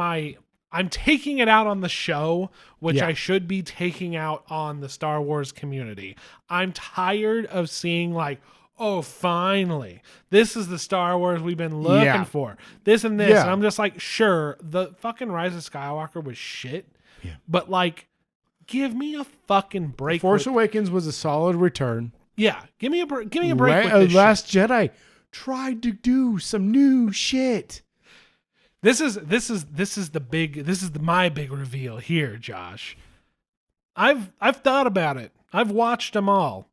I'm taking it out on the show, which I should be taking out on the Star Wars community. I'm tired of seeing like, oh, finally, this is the Star Wars we've been looking for. This and this. Yeah. And I'm just like, sure, the fucking Rise of Skywalker was shit. Yeah. But like, give me a fucking break. Force Awakens was a solid return. Yeah. Give me a break. With this Last shit. Jedi tried to do some new shit. This is my big reveal here, Josh. I've thought about it. I've watched them all.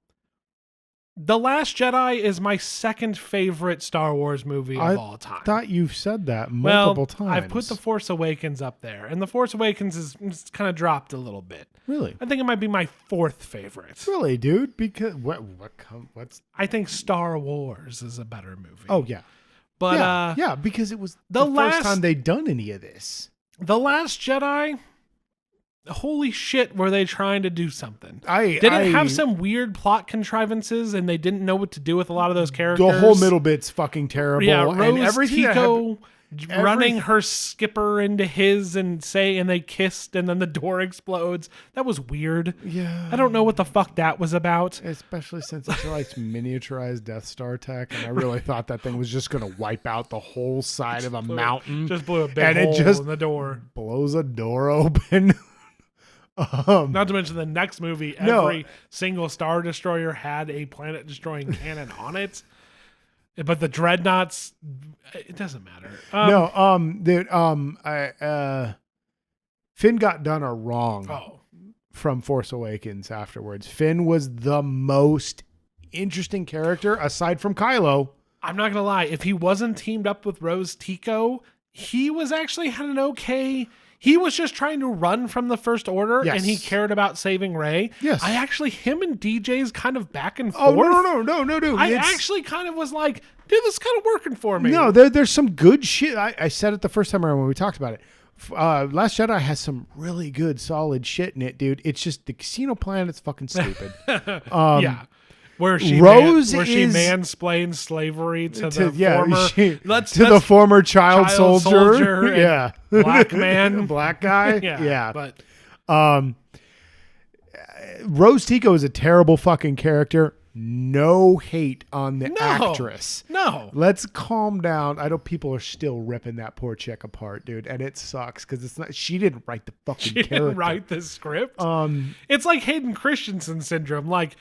The Last Jedi is my second favorite Star Wars movie of all time. I thought you've said that multiple times. I've put The Force Awakens up there, and The Force Awakens is kind of dropped a little bit. Really? I think it might be my fourth favorite. Really, dude? Because what's? I think Star Wars is a better movie. Oh yeah. But yeah, because it was the first time they'd done any of this. The Last Jedi, holy shit, were they trying to do something? Did it have some weird plot contrivances and they didn't know what to do with a lot of those characters? The whole middle bit's fucking terrible. Yeah, Rose and everything Tico running her skipper into his and they kissed and then the door explodes. That was weird. Yeah. I don't know what the fuck that was about. Especially since it's like miniaturized Death Star tech, and I really thought that thing was just going to wipe out the whole side of a mountain. Just blew a big hole in the door. Blows a door open. Not to mention the next movie, every single Star Destroyer had a planet-destroying cannon on it. But the dreadnoughts, it doesn't matter. Finn got done a wrong from Force Awakens afterwards. Finn was the most interesting character aside from Kylo. I'm not going to lie. If he wasn't teamed up with Rose Tico, he was actually had an okay... He was just trying to run from the First Order, and he cared about saving Rey. Yes. Him and DJ's kind of back and forth. Oh, no, dude. I actually kind of was like, dude, this is kind of working for me. No, there's some good shit. I said it the first time around when we talked about it. Last Jedi has some really good, solid shit in it, dude. It's just the casino planet's fucking stupid. Yeah. Where she mansplains slavery to the former child soldier. Yeah. Black man. Black guy. Yeah. But Rose Tico is a terrible fucking character. no hate on the No. actress. No. Let's calm down. I know people are still ripping that poor chick apart, dude, and it sucks because it's not. She didn't write the fucking She character. didn't write the script. It's like Hayden Christensen syndrome. Like,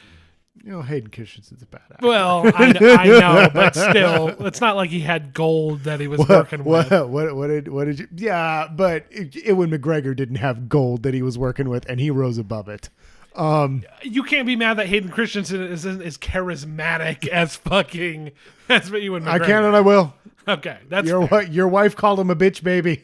Hayden Christensen's a bad actor. well, I know, but still, it's not like he had gold that he was working with. What did you? Yeah, but Ewan McGregor didn't have gold that he was working with, and he rose above it. You can't be mad that Hayden Christensen isn't as charismatic as fucking as Ewan McGregor. I can and I will. Okay, that's Your wife called him a bitch, baby.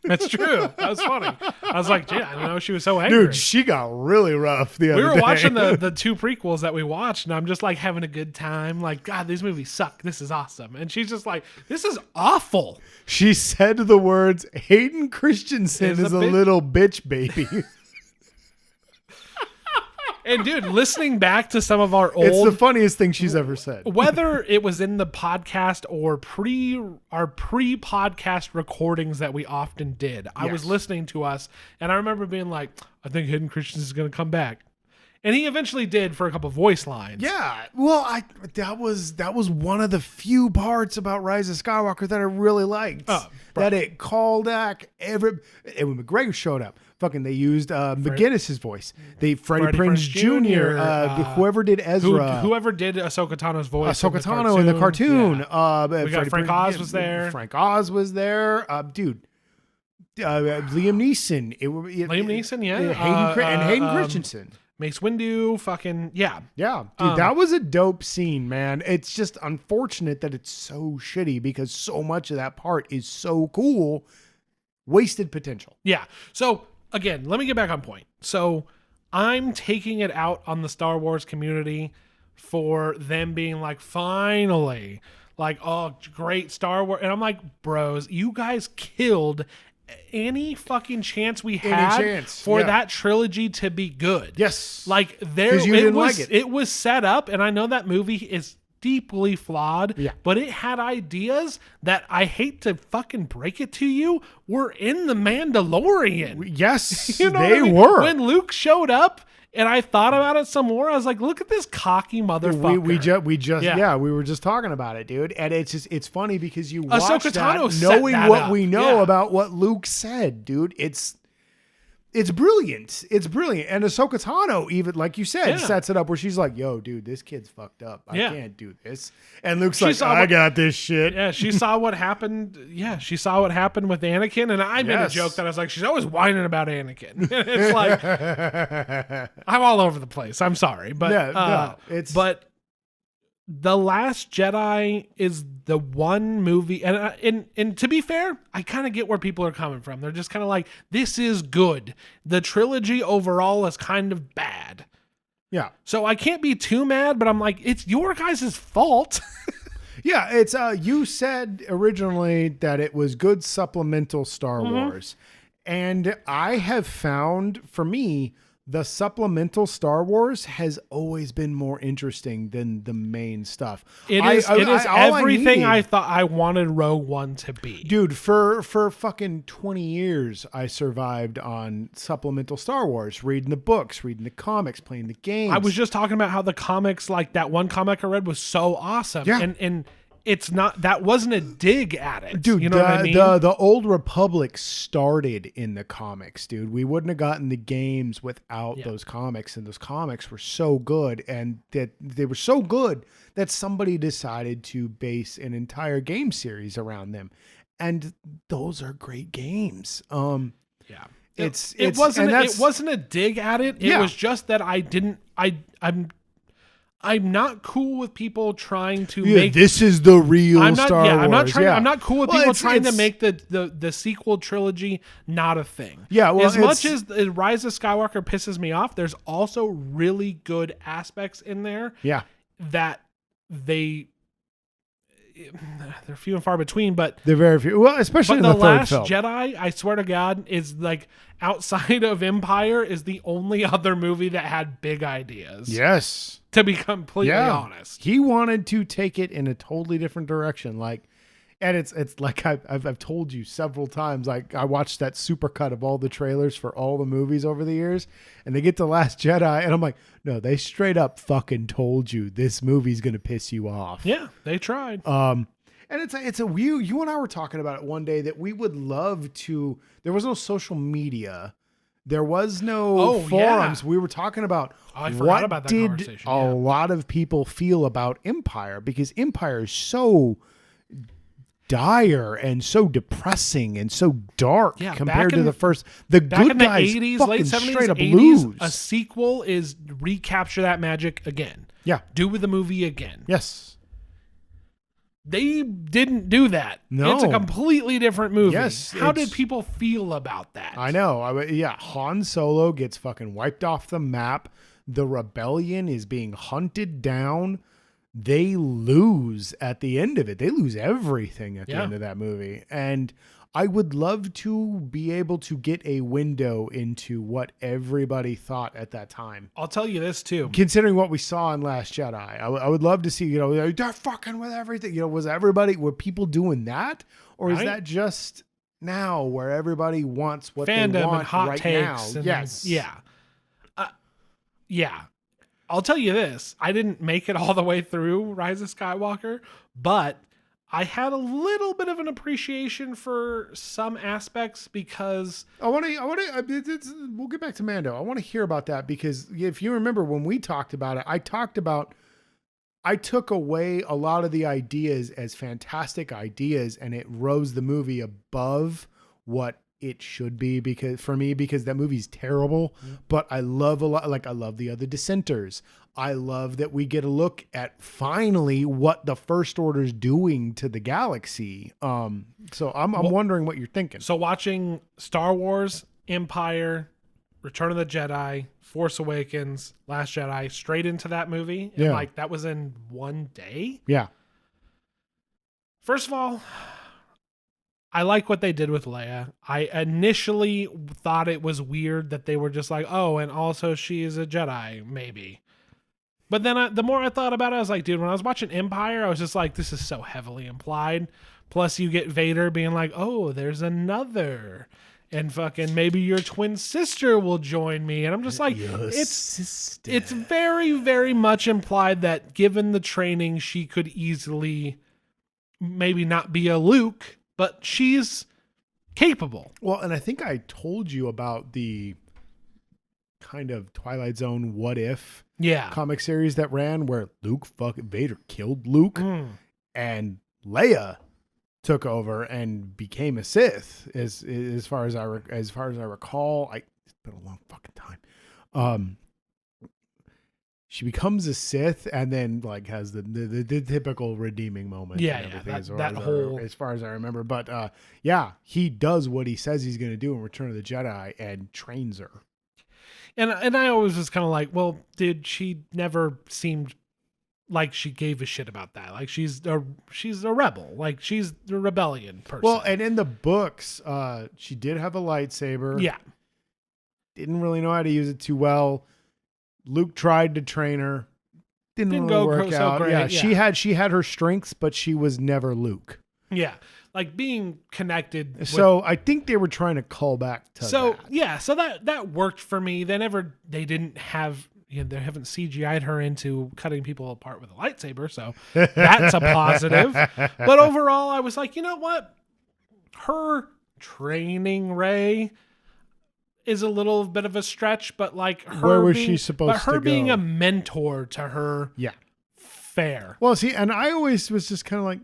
That's true. That was funny. I was like, gee, I didn't know she was so angry. Dude, she got really rough the other day. We were watching the 2 prequels that we watched, and I'm just like having a good time. Like, God, these movies suck. This is awesome. And she's just like, this is awful. She said the words, Hayden Christensen is a little bitch, baby. And dude, listening back to some of our old... It's the funniest thing she's ever said. Whether it was in the podcast or our pre-podcast recordings that we often did, I was listening to us, and I remember being like, I think Hayden Christensen is going to come back. And he eventually did for a couple voice lines. Yeah. Well, that was one of the few parts about Rise of Skywalker that I really liked. That it called back when McGregor showed up. Fucking, they used McGinnis's voice. Freddie Prinze Jr. Whoever did Ezra. Whoever did Ahsoka Tano's voice. Ahsoka Tano in the cartoon. Yeah. We got Frank Oz was there. Frank Oz was there. Dude. Liam Neeson. Liam Neeson, yeah. Hayden Christensen. Mace Windu, fucking, yeah. Yeah, dude, that was a dope scene, man. It's just unfortunate that it's so shitty because so much of that part is so cool. Wasted potential. Yeah. So, again, let me get back on point. So, I'm taking it out on the Star Wars community for them being like, finally, like, oh, great Star Wars. And I'm like, bros, you guys killed any fucking chance we had for that trilogy to be good. Yes. Like it was set up, and I know that movie is deeply flawed, but it had ideas that, I hate to fucking break it to you, were in the Mandalorian. Yes, you know they what I mean? were. When Luke showed up and I thought about it some more, I was like, look at this cocky motherfucker. We were just talking about it, dude. And it's funny because you watch Ahsoka Tano that knowing what up. we know about what Luke said, dude. It's brilliant. It's brilliant. And Ahsoka Tano, even like you said, sets it up where she's like, yo, dude, this kid's fucked up. I can't do this. And Luke's like, I got this shit. Yeah, she saw what happened. Yeah, she saw what happened with Anakin. And I made a joke that I was like, she's always whining about Anakin. It's like, I'm all over the place. I'm sorry. But, but The Last Jedi is the one movie, and to be fair, I kind of get where people are coming from. They're just kind of like, this is good. The trilogy overall is kind of bad. Yeah. So I can't be too mad, but I'm like, it's your guys' fault. Yeah, it's you said originally that it was good supplemental Star Wars. And I have found, for me, the supplemental Star Wars has always been more interesting than the main stuff. It is everything I thought I wanted Rogue One to be. Dude, for fucking 20 years, I survived on supplemental Star Wars, reading the books, reading the comics, playing the games. I was just talking about how the comics, like that one comic I read was so awesome. Yeah. And it's not, that wasn't a dig at it. Dude, you know what I mean? The Old Republic started in the comics, dude. We wouldn't have gotten the games without those comics, and those comics were so good, and that they were so good that somebody decided to base an entire game series around them. And those are great games. It wasn't a dig at it. It was just that I'm not cool with people trying to make this is the real Star Wars. I'm not cool with people trying to make the sequel trilogy not a thing. Yeah, well, as much as Rise of Skywalker pisses me off, there's also really good aspects in there. Yeah, that they're few and far between, but they're very few. Well, especially in the third Last film. Jedi, I swear to God, is like, outside of Empire, is the only other movie that had big ideas. Yes. To be completely honest. He wanted to take it in a totally different direction. And it's like I've told you several times, like I watched that supercut of all the trailers for all the movies over the years, and they get to Last Jedi, and I'm like, no, they straight up fucking told you this movie's gonna piss you off. Yeah, they tried. And it's a you and I were talking about it one day that we would love to. There was no social media. There was no forums. Yeah. We were talking about I forgot about that conversation. A lot of people feel about Empire, because Empire is so dire and so depressing and so dark compared to the first. The back good in the guys 80s, fucking late 70s, straight up 80s, lose. a sequel is recapture that magic again. Yeah. Do with the movie again. Yes. They didn't do that. No. It's a completely different movie. Yes, How did people feel about that? I know. Han Solo gets fucking wiped off the map. The rebellion is being hunted down. They lose at the end of it. They lose everything at the end of that movie. And I would love to be able to get a window into what everybody thought at that time. I'll tell you this too. Considering what we saw in Last Jedi, I would love to see, they're fucking with everything. Were people doing that? Or is that just now where everybody wants what fandom they want and hot right takes? now? Yes. Yeah. Yeah. I'll tell you this. I didn't make it all the way through Rise of Skywalker, but I had a little bit of an appreciation for some aspects because we'll get back to Mando. I want to hear about that, because if you remember when we talked about it, I took away a lot of the ideas as fantastic ideas, and it rose the movie above what it should be, because that movie's terrible, but I love a lot. Like I love the other dissenters. I love that we get a look at finally what the First Order's doing to the galaxy. So I'm wondering what you're thinking. So watching Star Wars, Empire, Return of the Jedi, Force Awakens, Last Jedi, straight into that movie. And like that was in one day. Yeah. First of all, I like what they did with Leia. I initially thought it was weird that they were just like, oh, and also she is a Jedi, maybe. But then the more I thought about it, I was like, dude, when I was watching Empire, I was just like, this is so heavily implied. Plus you get Vader being like, oh, there's another. And fucking maybe your twin sister will join me. And I'm just like, it's very, very much implied that given the training, she could easily maybe not be a Luke, but she's capable. Well, and I think I told you about the kind of Twilight Zone what if comic series that ran where Vader killed Luke and Leia took over and became a Sith as far as I recall. It's been a long fucking time. She becomes a Sith and then like has the typical redeeming moment. As far as I remember. But he does what he says he's going to do in Return of the Jedi and trains her. And I always was kind of like, well, she never seemed like she gave a shit about that. Like she's a rebel. Like she's the rebellion person. Well, and in the books, she did have a lightsaber. Yeah. Didn't really know how to use it too well. Luke tried to train her. Didn't really go work so out. great. Yeah, she had her strengths, but she was never Luke. Yeah. Like being connected. So I think they were trying to call back to that. So that worked for me. They haven't CGI'd her into cutting people apart with a lightsaber. So that's a positive. But overall, I was like, you know what? Her training Rey is a little bit of a stretch, but like where was she supposed to go? Her being a mentor to her. Yeah. Fair. Well, see, and I always was just kind of like,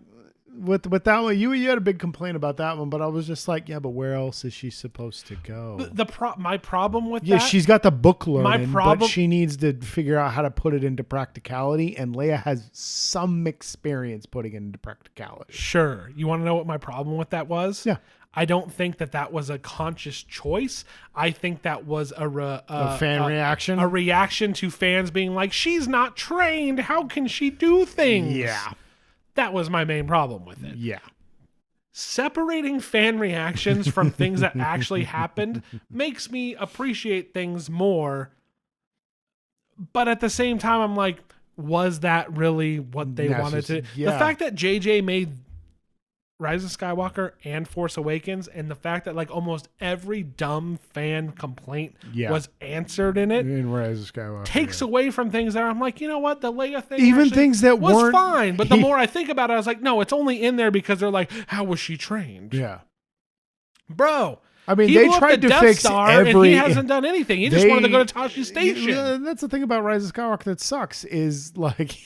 with that one, you had a big complaint about that one, but I was just like, yeah, but where else is she supposed to go? My problem with that, yeah, she's got the book learning, but she needs to figure out how to put it into practicality, and Leia has some experience putting it into practicality. Sure. You want to know what my problem with that was? Yeah. I don't think that was a conscious choice. I think that was a fan reaction, a reaction to fans being like, she's not trained. How can she do things? Yeah. That was my main problem with it. Yeah. Separating fan reactions from things that actually happened makes me appreciate things more. But at the same time, I'm like, was that really what they wanted to? Yeah. The fact that JJ made Rise of Skywalker and Force Awakens, and the fact that like almost every dumb fan complaint was answered in it, in Rise of Skywalker, takes away from things that I'm like, you know what, the Leia thing, even things that was weren't fine. But the more I think about it, I was like, no, it's only in there because they're like, how was she trained? Yeah, bro. I mean, he they blew up tried the to Death fix Star, every. and he hasn't done anything. He just wanted to go to Tosche Station. And that's the thing about Rise of Skywalker that sucks is like.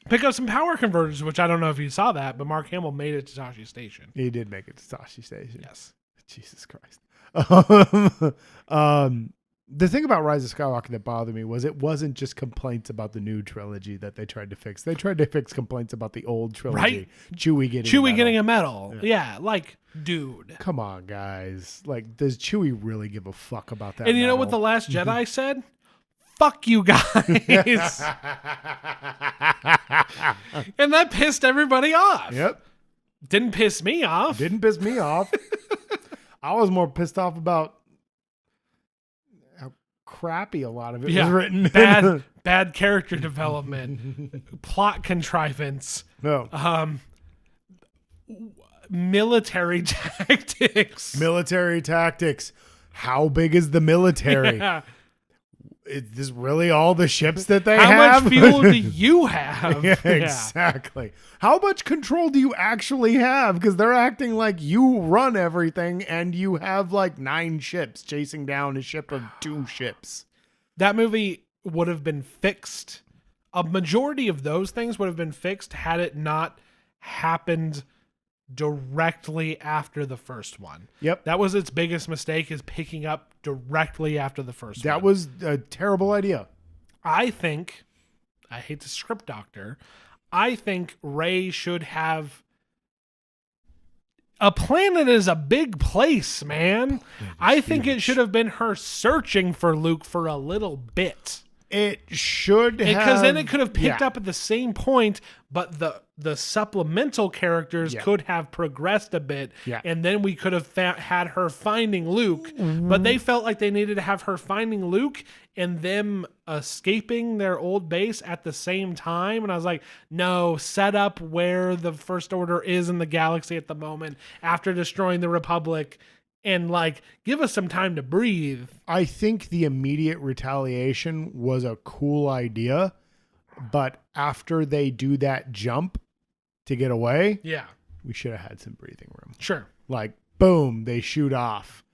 Pick up some power converters, which I don't know if you saw that, but Mark Hamill made it to Tosche Station. He did make it to Tosche Station. Yes. Jesus Christ. The thing about Rise of Skywalker that bothered me was it wasn't just complaints about the new trilogy that they tried to fix. They tried to fix complaints about the old trilogy. Right? Chewie getting a medal. Yeah, like, dude. Come on, guys. Like, does Chewie really give a fuck about that? And you know what The Last Jedi said? Fuck you guys. And that pissed everybody off. Yep. Didn't piss me off. Didn't piss me off. I was more pissed off about how crappy a lot of it was written. Bad character development, plot contrivance. No. Military tactics. Military tactics. How big is the military? Yeah. Is this really all the ships that they have? How much fuel do you have? Yeah, exactly. How much control do you actually have? Because they're acting like you run everything and you have like 9 ships chasing down a ship of 2 ships. That movie would have been fixed. A majority of those things would have been fixed had it not happened directly after the first one. Yep. That was its biggest mistake, is picking up directly after the first one. That was a terrible idea. I think, I hate the script doctor, I think Rey should have... A planet is a big place, man. I think it should have been her searching for Luke for a little bit. It should have. Because then it could have picked up at the same point, but the supplemental characters could have progressed a bit, and then we could have had her finding Luke, but they felt like they needed to have her finding Luke and them escaping their old base at the same time. And I was like, no, set up where the First Order is in the galaxy at the moment after destroying the Republic, and like give us some time to breathe. I think the immediate retaliation was a cool idea, but after they do that jump to get away, we should have had some breathing room. Sure. Like, boom, they shoot off,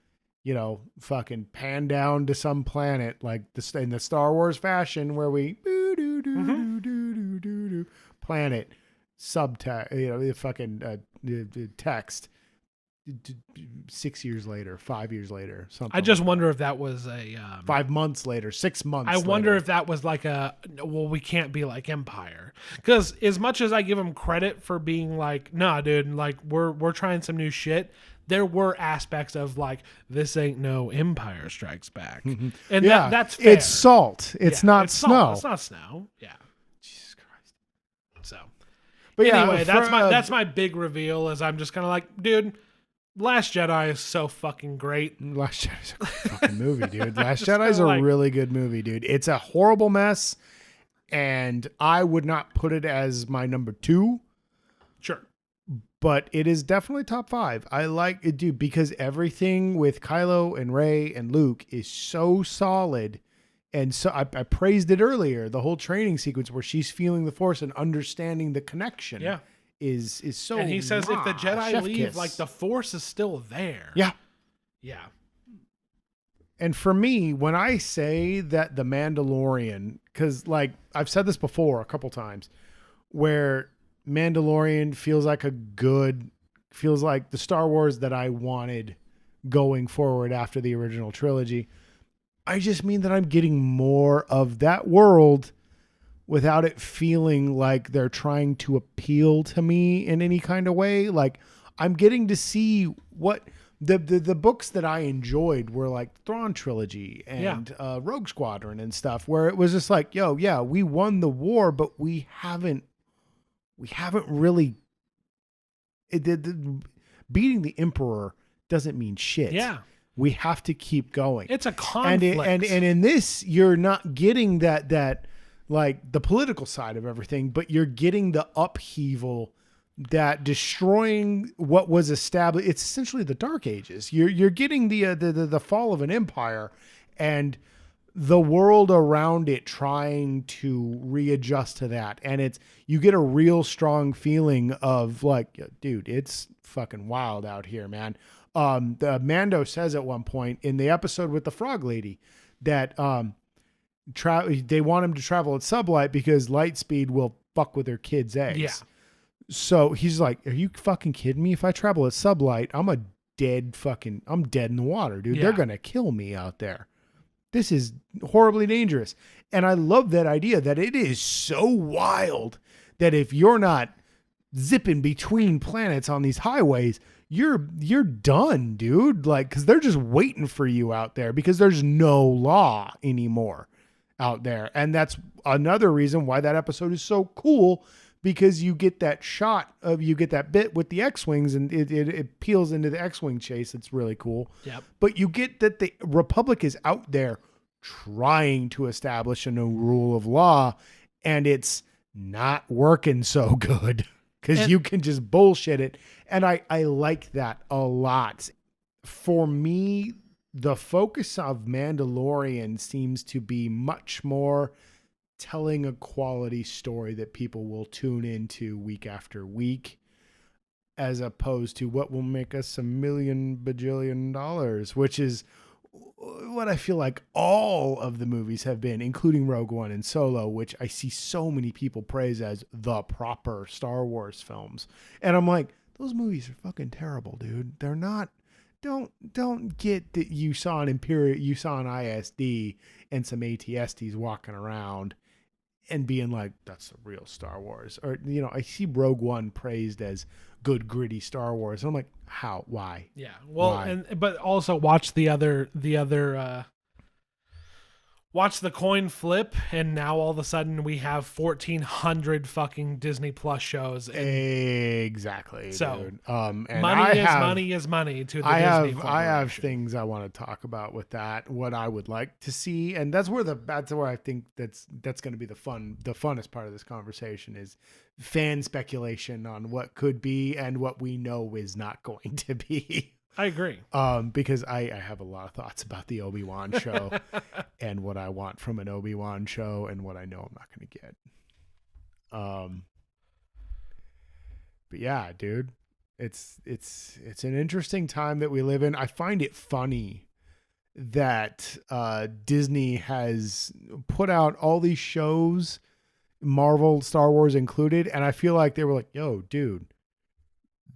you know, fucking pan down to some planet, like in the Star Wars fashion, where we planet subtext, you know, the fucking the text. 6 years later, 5 years later, something. I just wonder if that was a 5 months later, 6 months. I wonder if that was like we can't be like Empire, because as much as I give them credit for being like, nah, dude, like we're trying some new shit, there were aspects of like, this ain't no Empire Strikes Back, and that's fair. It's salt. It's not snow. Salt. It's not snow. Yeah. Jesus Christ. So, but anyway, that's my big reveal. Is I'm just kind of like, dude, Last Jedi is so fucking great. Last Jedi's a great fucking movie, dude. Last Jedi's a really good movie, dude. It's a horrible mess, and I would not put it as my number 2. Sure. But it is definitely top 5. I like it, dude, because everything with Kylo and Rey and Luke is so solid. And so I praised it earlier, the whole training sequence where she's feeling the Force and understanding the connection. Yeah. Is so. And he says if the Jedi leave, kiss. like the Force is still there. Yeah. Yeah. And for me, when I say that the Mandalorian, because like I've said this before a couple times, where Mandalorian feels like the Star Wars that I wanted going forward after the original trilogy. I just mean that I'm getting more of that world without it feeling like they're trying to appeal to me in any kind of way. Like, I'm getting to see what the books that I enjoyed were like Thrawn Trilogy and Rogue Squadron and stuff, where it was just like, yo, yeah, we won the war, but we haven't really beating the Emperor doesn't mean shit. Yeah. We have to keep going. It's a conflict. And in this, you're not getting that like the political side of everything, but you're getting the upheaval that destroying what was established, it's essentially the Dark Ages. You're getting the fall of an empire and the world around it trying to readjust to that. And you get a real strong feeling of like, dude, it's fucking wild out here, man. The Mando says at one point in the episode with the frog lady that they want him to travel at sublight because light speed will fuck with their kids' eggs. Yeah. So he's like, are you fucking kidding me? If I travel at sublight, I'm dead in the water, dude. Yeah. They're going to kill me out there. This is horribly dangerous. And I love that idea that it is so wild that if you're not zipping between planets on these highways, you're done, dude. Like, cause they're just waiting for you out there because there's no law anymore out there. And that's another reason why that episode is so cool, because you get that bit with the X-Wings and it peels into the X-Wing chase. It's really cool. Yep. But you get that the Republic is out there trying to establish a new rule of law, and it's not working so good because you can just bullshit it. And I like that a lot. For me, the focus of Mandalorian seems to be much more telling a quality story that people will tune into week after week, as opposed to what will make us $1 million bajillion dollars, which is what I feel like all of the movies have been, including Rogue One and Solo, which I see so many people praise as the proper Star Wars films. And I'm like, those movies are fucking terrible, dude. They're not. Don't get that you saw an ISD and some ATSTs walking around and being like, that's the real Star Wars. Or, I see Rogue One praised as good, gritty Star Wars. And I'm like, how? Why? Yeah. Well, Why? But also watch watch the coin flip, and now all of a sudden we have 1,400 fucking Disney Plus shows. Exactly. So, dude. And money is money to the Disney Corporation. I have things I want to talk about with that. What I would like to see, and that's where I think that's going to be the funnest part of this conversation is fan speculation on what could be and what we know is not going to be. I agree. Because I have a lot of thoughts about the Obi-Wan show and what I want from an Obi-Wan show and what I know I'm not going to get. But yeah, dude, it's an interesting time that we live in. I find it funny that Disney has put out all these shows, Marvel, Star Wars included, and I feel like they were like, yo, dude,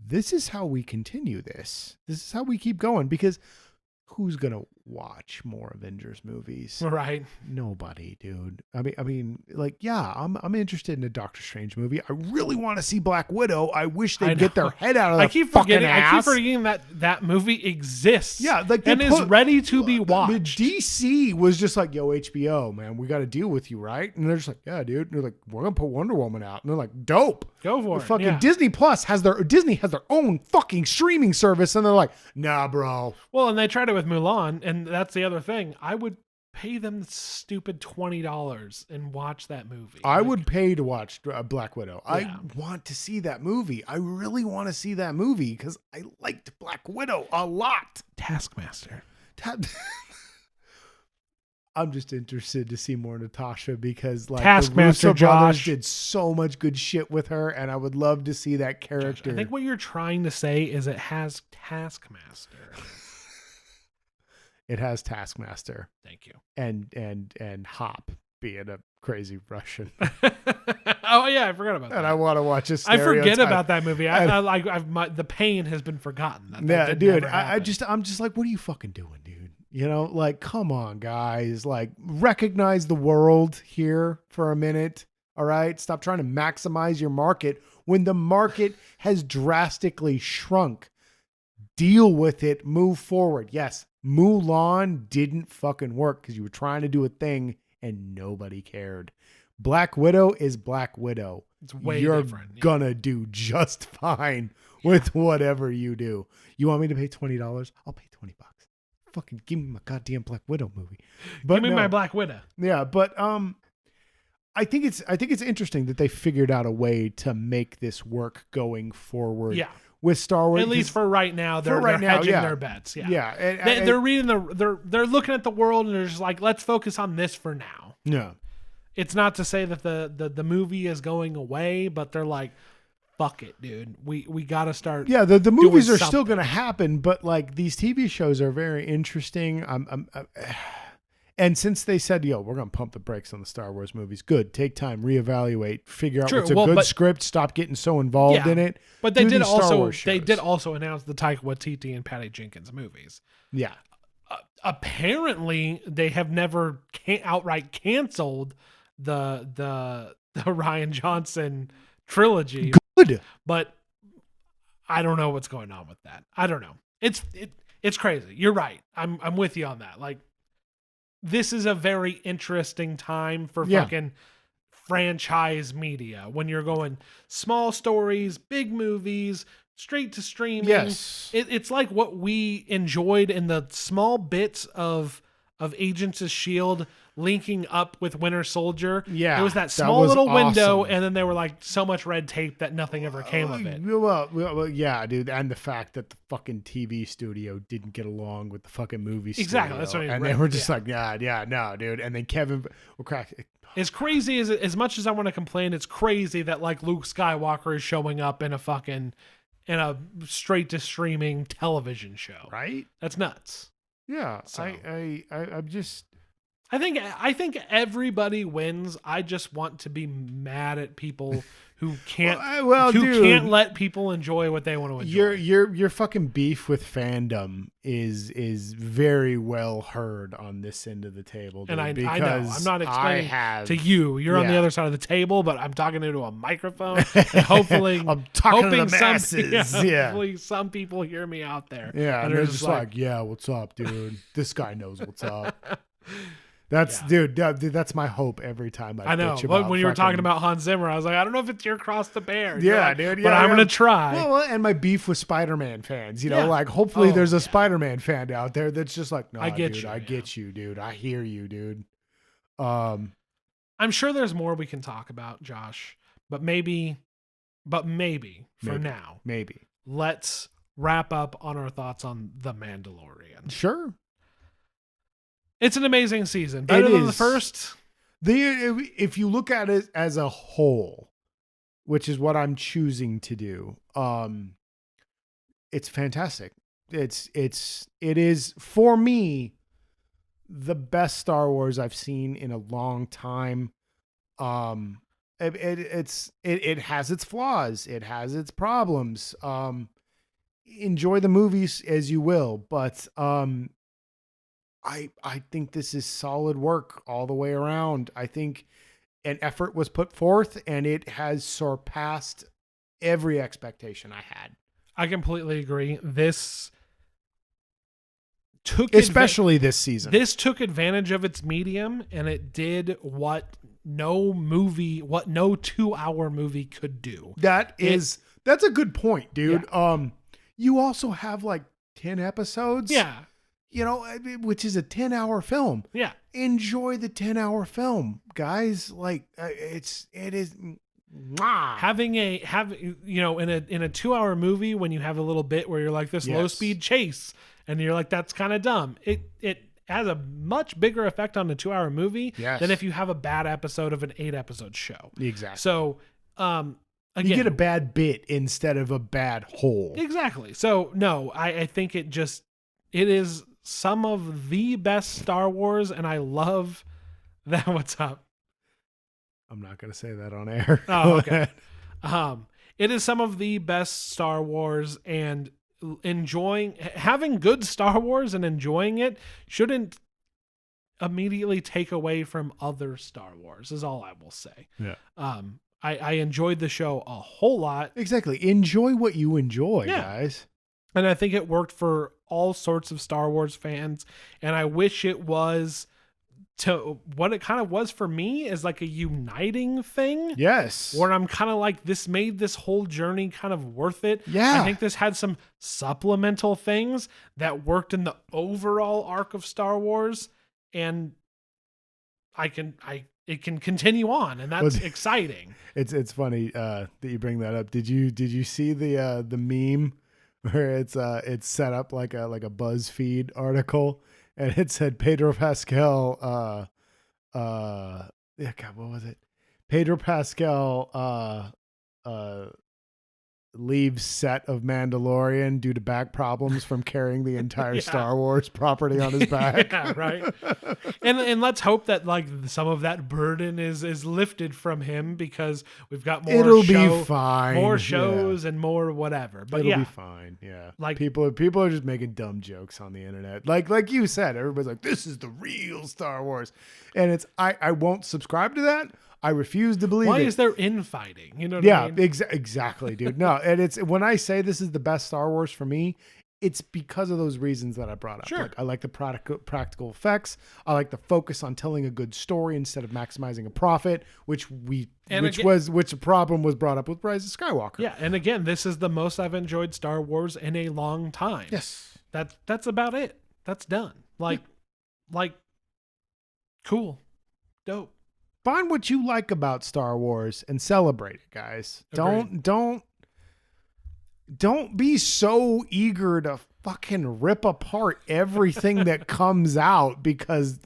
this is how we continue this. This is how we keep going, because who's going to watch more Avengers movies? Right. Nobody, dude. I mean, like, yeah, I'm interested in a Doctor Strange movie. I really want to see Black Widow. I wish they'd get their head out of the fucking ass. I keep forgetting that movie exists. Yeah, like is ready to be watched. DC was just like, yo, HBO, man, we got to deal with you, right? And they're just like, yeah, dude. And they're like, we're gonna put Wonder Woman out. And they're like, dope. Go for it. Fucking yeah. Disney has their own fucking streaming service, and they're like, nah, bro. Well, and they tried it with Mulan, and that's the other thing. I would pay them stupid $20 and watch that movie. I would pay to watch Black Widow. Yeah. I want to see that movie. I really want to see that movie because I liked Black Widow a lot. Taskmaster. I'm just interested to see more Natasha because like Taskmaster, the Russo brothers Josh did so much good shit with her, and I would love to see that character. Josh, I think what you're trying to say is it has Taskmaster. It has Taskmaster. Thank you. And Hop being a crazy Russian. Oh yeah, I forgot about that. And I want to watch a I forget about that movie. The pain has been forgotten. Yeah, dude. I'm just like, what are you fucking doing, dude? Like, come on, guys. Like, recognize the world here for a minute. All right. Stop trying to maximize your market when the market has drastically shrunk. Deal with it. Move forward. Yes. Mulan didn't fucking work because you were trying to do a thing and nobody cared. Black Widow is Black Widow. It's way You're different. Yeah. gonna do just fine with whatever you do. You want me to pay $20? I'll pay $20. Fucking give me my goddamn Black Widow movie. But give me my Black Widow. Yeah, but I think it's interesting that they figured out a way to make this work going forward. Yeah. With Star Wars, at least for right now, they're hedging their bets. Yeah, yeah. They're reading they're looking at the world and they're just like, let's focus on this for now. Yeah, it's not to say that the movie is going away, but they're like, fuck it, dude. We got to start. Yeah, the movies are still going to happen, but like these TV shows are very interesting. And since they said, yo, we're going to pump the brakes on the Star Wars movies, good. Take time, reevaluate, figure out what's a good script, stop getting so involved in it. But they did also announce the Taika Waititi and Patty Jenkins movies. Yeah. Apparently, they have never outright canceled the Rian Johnson trilogy. Good. But I don't know what's going on with that. I don't know. It's crazy. You're right. I'm with you on that. Like, this is a very interesting time for fucking franchise media when you're going small stories, big movies, straight to streaming. Yes. It's like what we enjoyed in the small bits of Agents of S.H.I.E.L.D. linking up with Winter Soldier. Yeah. It was that small little window, and then there were like so much red tape that nothing ever came of it. Well, yeah, dude. And the fact that the fucking TV studio didn't get along with the fucking movie studio. Exactly. That's what I mean. And they were just like, no, dude. And then Kevin will crack. As crazy as much as I want to complain, it's crazy that like Luke Skywalker is showing up in a straight to streaming television show. Right? That's nuts. Yeah. So. I'm just. I think everybody wins. I just want to be mad at people who can't can't let people enjoy what they want to enjoy. Your fucking beef with fandom is very well heard on this end of the table, dude, and I know I'm not explaining to you. You're on the other side of the table, but I'm talking into a microphone. And hopefully, I'm talking to the masses. Hopefully, some people hear me out there. Yeah, and they're just like, yeah, what's up, dude? This guy knows what's up. Dude, that's my hope every time I know. Bitch about when you were talking about Hans Zimmer, I was like, I don't know if it's your cross to bear. Yeah, like, dude. Yeah, but I'm going to try. Well, and my beef with Spider-Man fans, like hopefully there's a Spider-Man fan out there that's just like, no, I get you, dude. I hear you, dude. I'm sure there's more we can talk about, Josh, but maybe for now, let's wrap up on our thoughts on The Mandalorian. Sure. It's an amazing season. Better than the first. If you look at it as a whole, which is what I'm choosing to do, it's fantastic. It is for me the best Star Wars I've seen in a long time. It has its flaws. It has its problems. Enjoy the movies as you will, but I think this is solid work all the way around. I think an effort was put forth and it has surpassed every expectation I had. I completely agree. This especially this season. This took advantage of its medium and it did what no 2-hour movie could do. That's a good point, dude. Yeah. You also have like 10 episodes. Yeah. Which is a 10-hour film. Yeah. Enjoy the 10-hour film, guys. Like it is having in a 2-hour movie when you have a little bit where you're like this low speed chase and you're like, that's kind of dumb. It has a much bigger effect on a 2-hour movie than if you have a bad episode of an 8-episode show. Exactly. So, again, you get a bad bit instead of a bad whole. Exactly. So no, I think it is some of the best Star Wars, and I love that. What's up? I'm not going to say that on air. Oh, okay. It is some of the best Star Wars, and having good Star Wars and enjoying it shouldn't immediately take away from other Star Wars, is all I will say. Yeah. I enjoyed the show a whole lot. Exactly. Enjoy what you enjoy, guys. And I think it worked for all sorts of Star Wars fans. And I wish it was what it kind of was for me is like a uniting thing. Yes. Where I'm kind of like, this made this whole journey kind of worth it. Yeah. I think this had some supplemental things that worked in the overall arc of Star Wars. And I it can continue on, and that's exciting. It's funny that you bring that up. Did you see the meme where it's set up like a BuzzFeed article, and it said Pedro Pascal God, what was it? Pedro Pascal leaves set of Mandalorian due to back problems from carrying the entire Star Wars property on his back. Yeah, right. And let's hope that like some of that burden is lifted from him, because we've got more be fine. More shows and more whatever. But it'll be fine. Yeah. Like people are just making dumb jokes on the internet. Like you said, everybody's like, this is the real Star Wars. And it's I won't subscribe to that. I refuse to believe it. Why is there infighting? You know what I mean? Exactly, dude. No, and it's when I say this is the best Star Wars for me, it's because of those reasons that I brought up. Sure. Like, I like the practical effects. I like the focus on telling a good story instead of maximizing a profit, which a problem was brought up with Rise of Skywalker. Yeah, and again, this is the most I've enjoyed Star Wars in a long time. Yes. That's about it. That's done. Like cool. Dope. Find what you like about Star Wars and celebrate it, guys. Agreed. Don't be so eager to fucking rip apart everything that comes out because,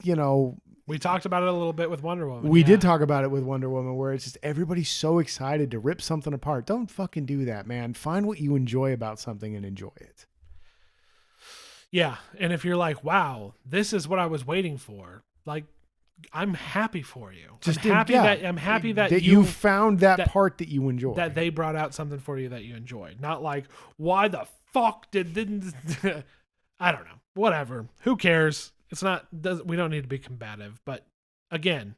we talked about it a little bit with Wonder Woman. We did talk about it with Wonder Woman, where it's just everybody's so excited to rip something apart. Don't fucking do that, man. Find what you enjoy about something and enjoy it. Yeah, and if you're like, wow, this is what I was waiting for, like, I'm happy for you. I'm happy that you found that part that you enjoy. That they brought out something for you that you enjoyed. Not like, why the fuck didn't I don't know. Whatever. Who cares? It's not we don't need to be combative, but again,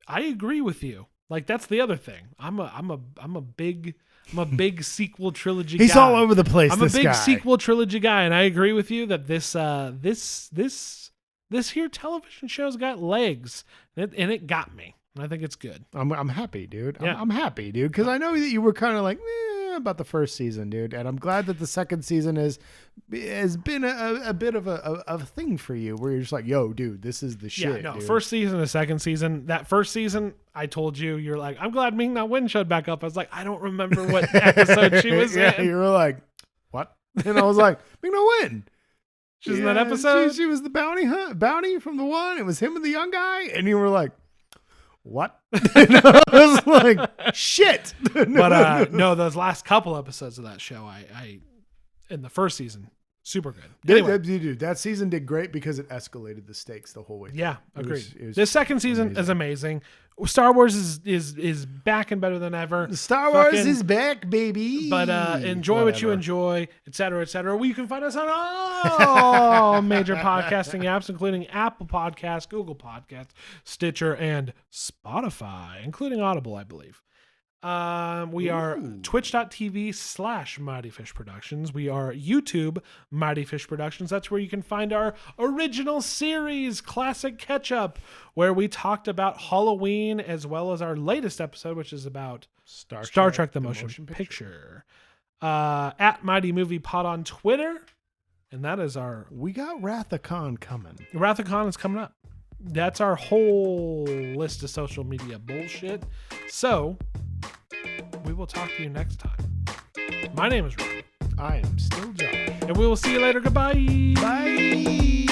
I agree with you. Like, that's the other thing. I'm a big sequel trilogy guy. He's all over the place. I'm a big sequel trilogy guy, and I agree with you that this here television show's got legs, and it got me. I think it's good. I'm happy, dude. Yeah. I'm happy, dude, because I know that you were kind of like about the first season, dude, and I'm glad that the second season has been a bit of a thing for you, where you're just like, yo, dude, this is the shit. Yeah, no, dude. First season and second season. That first season, I told you, you're like, I'm glad Ming-Na Wen showed back up. I was like, I don't remember what episode she was in. You were like, what? And I was like, Ming-Na Wen. She's in that episode? She was the bounty from the one. It was him and the young guy. And you were like, what? And I was like, shit. But no, those last couple episodes of that show, I in the first season, super good. Anyway. Dude, that season did great because it escalated the stakes the whole way. Yeah, agreed. This second season is amazing. Star Wars is back and better than ever. Star Wars is back, baby. But enjoy what you enjoy, et cetera, et cetera. Well, you can find us on all major podcasting apps, including Apple Podcasts, Google Podcasts, Stitcher, and Spotify, including Audible, I believe. We are twitch.tv/Mighty Fish Productions. We are YouTube Mighty Fish Productions. That's where you can find our original series, Classic Catch-Up, where we talked about Halloween, as well as our latest episode, which is about Star Trek The Motion Picture. At Mighty Movie Pod on Twitter. And that is We got Wrath-a-Con coming. Wrath-a-Con is coming up. That's our whole list of social media bullshit. So we will talk to you next time. My name is Ryan. I am still Josh. And we will see you later. Goodbye. Bye.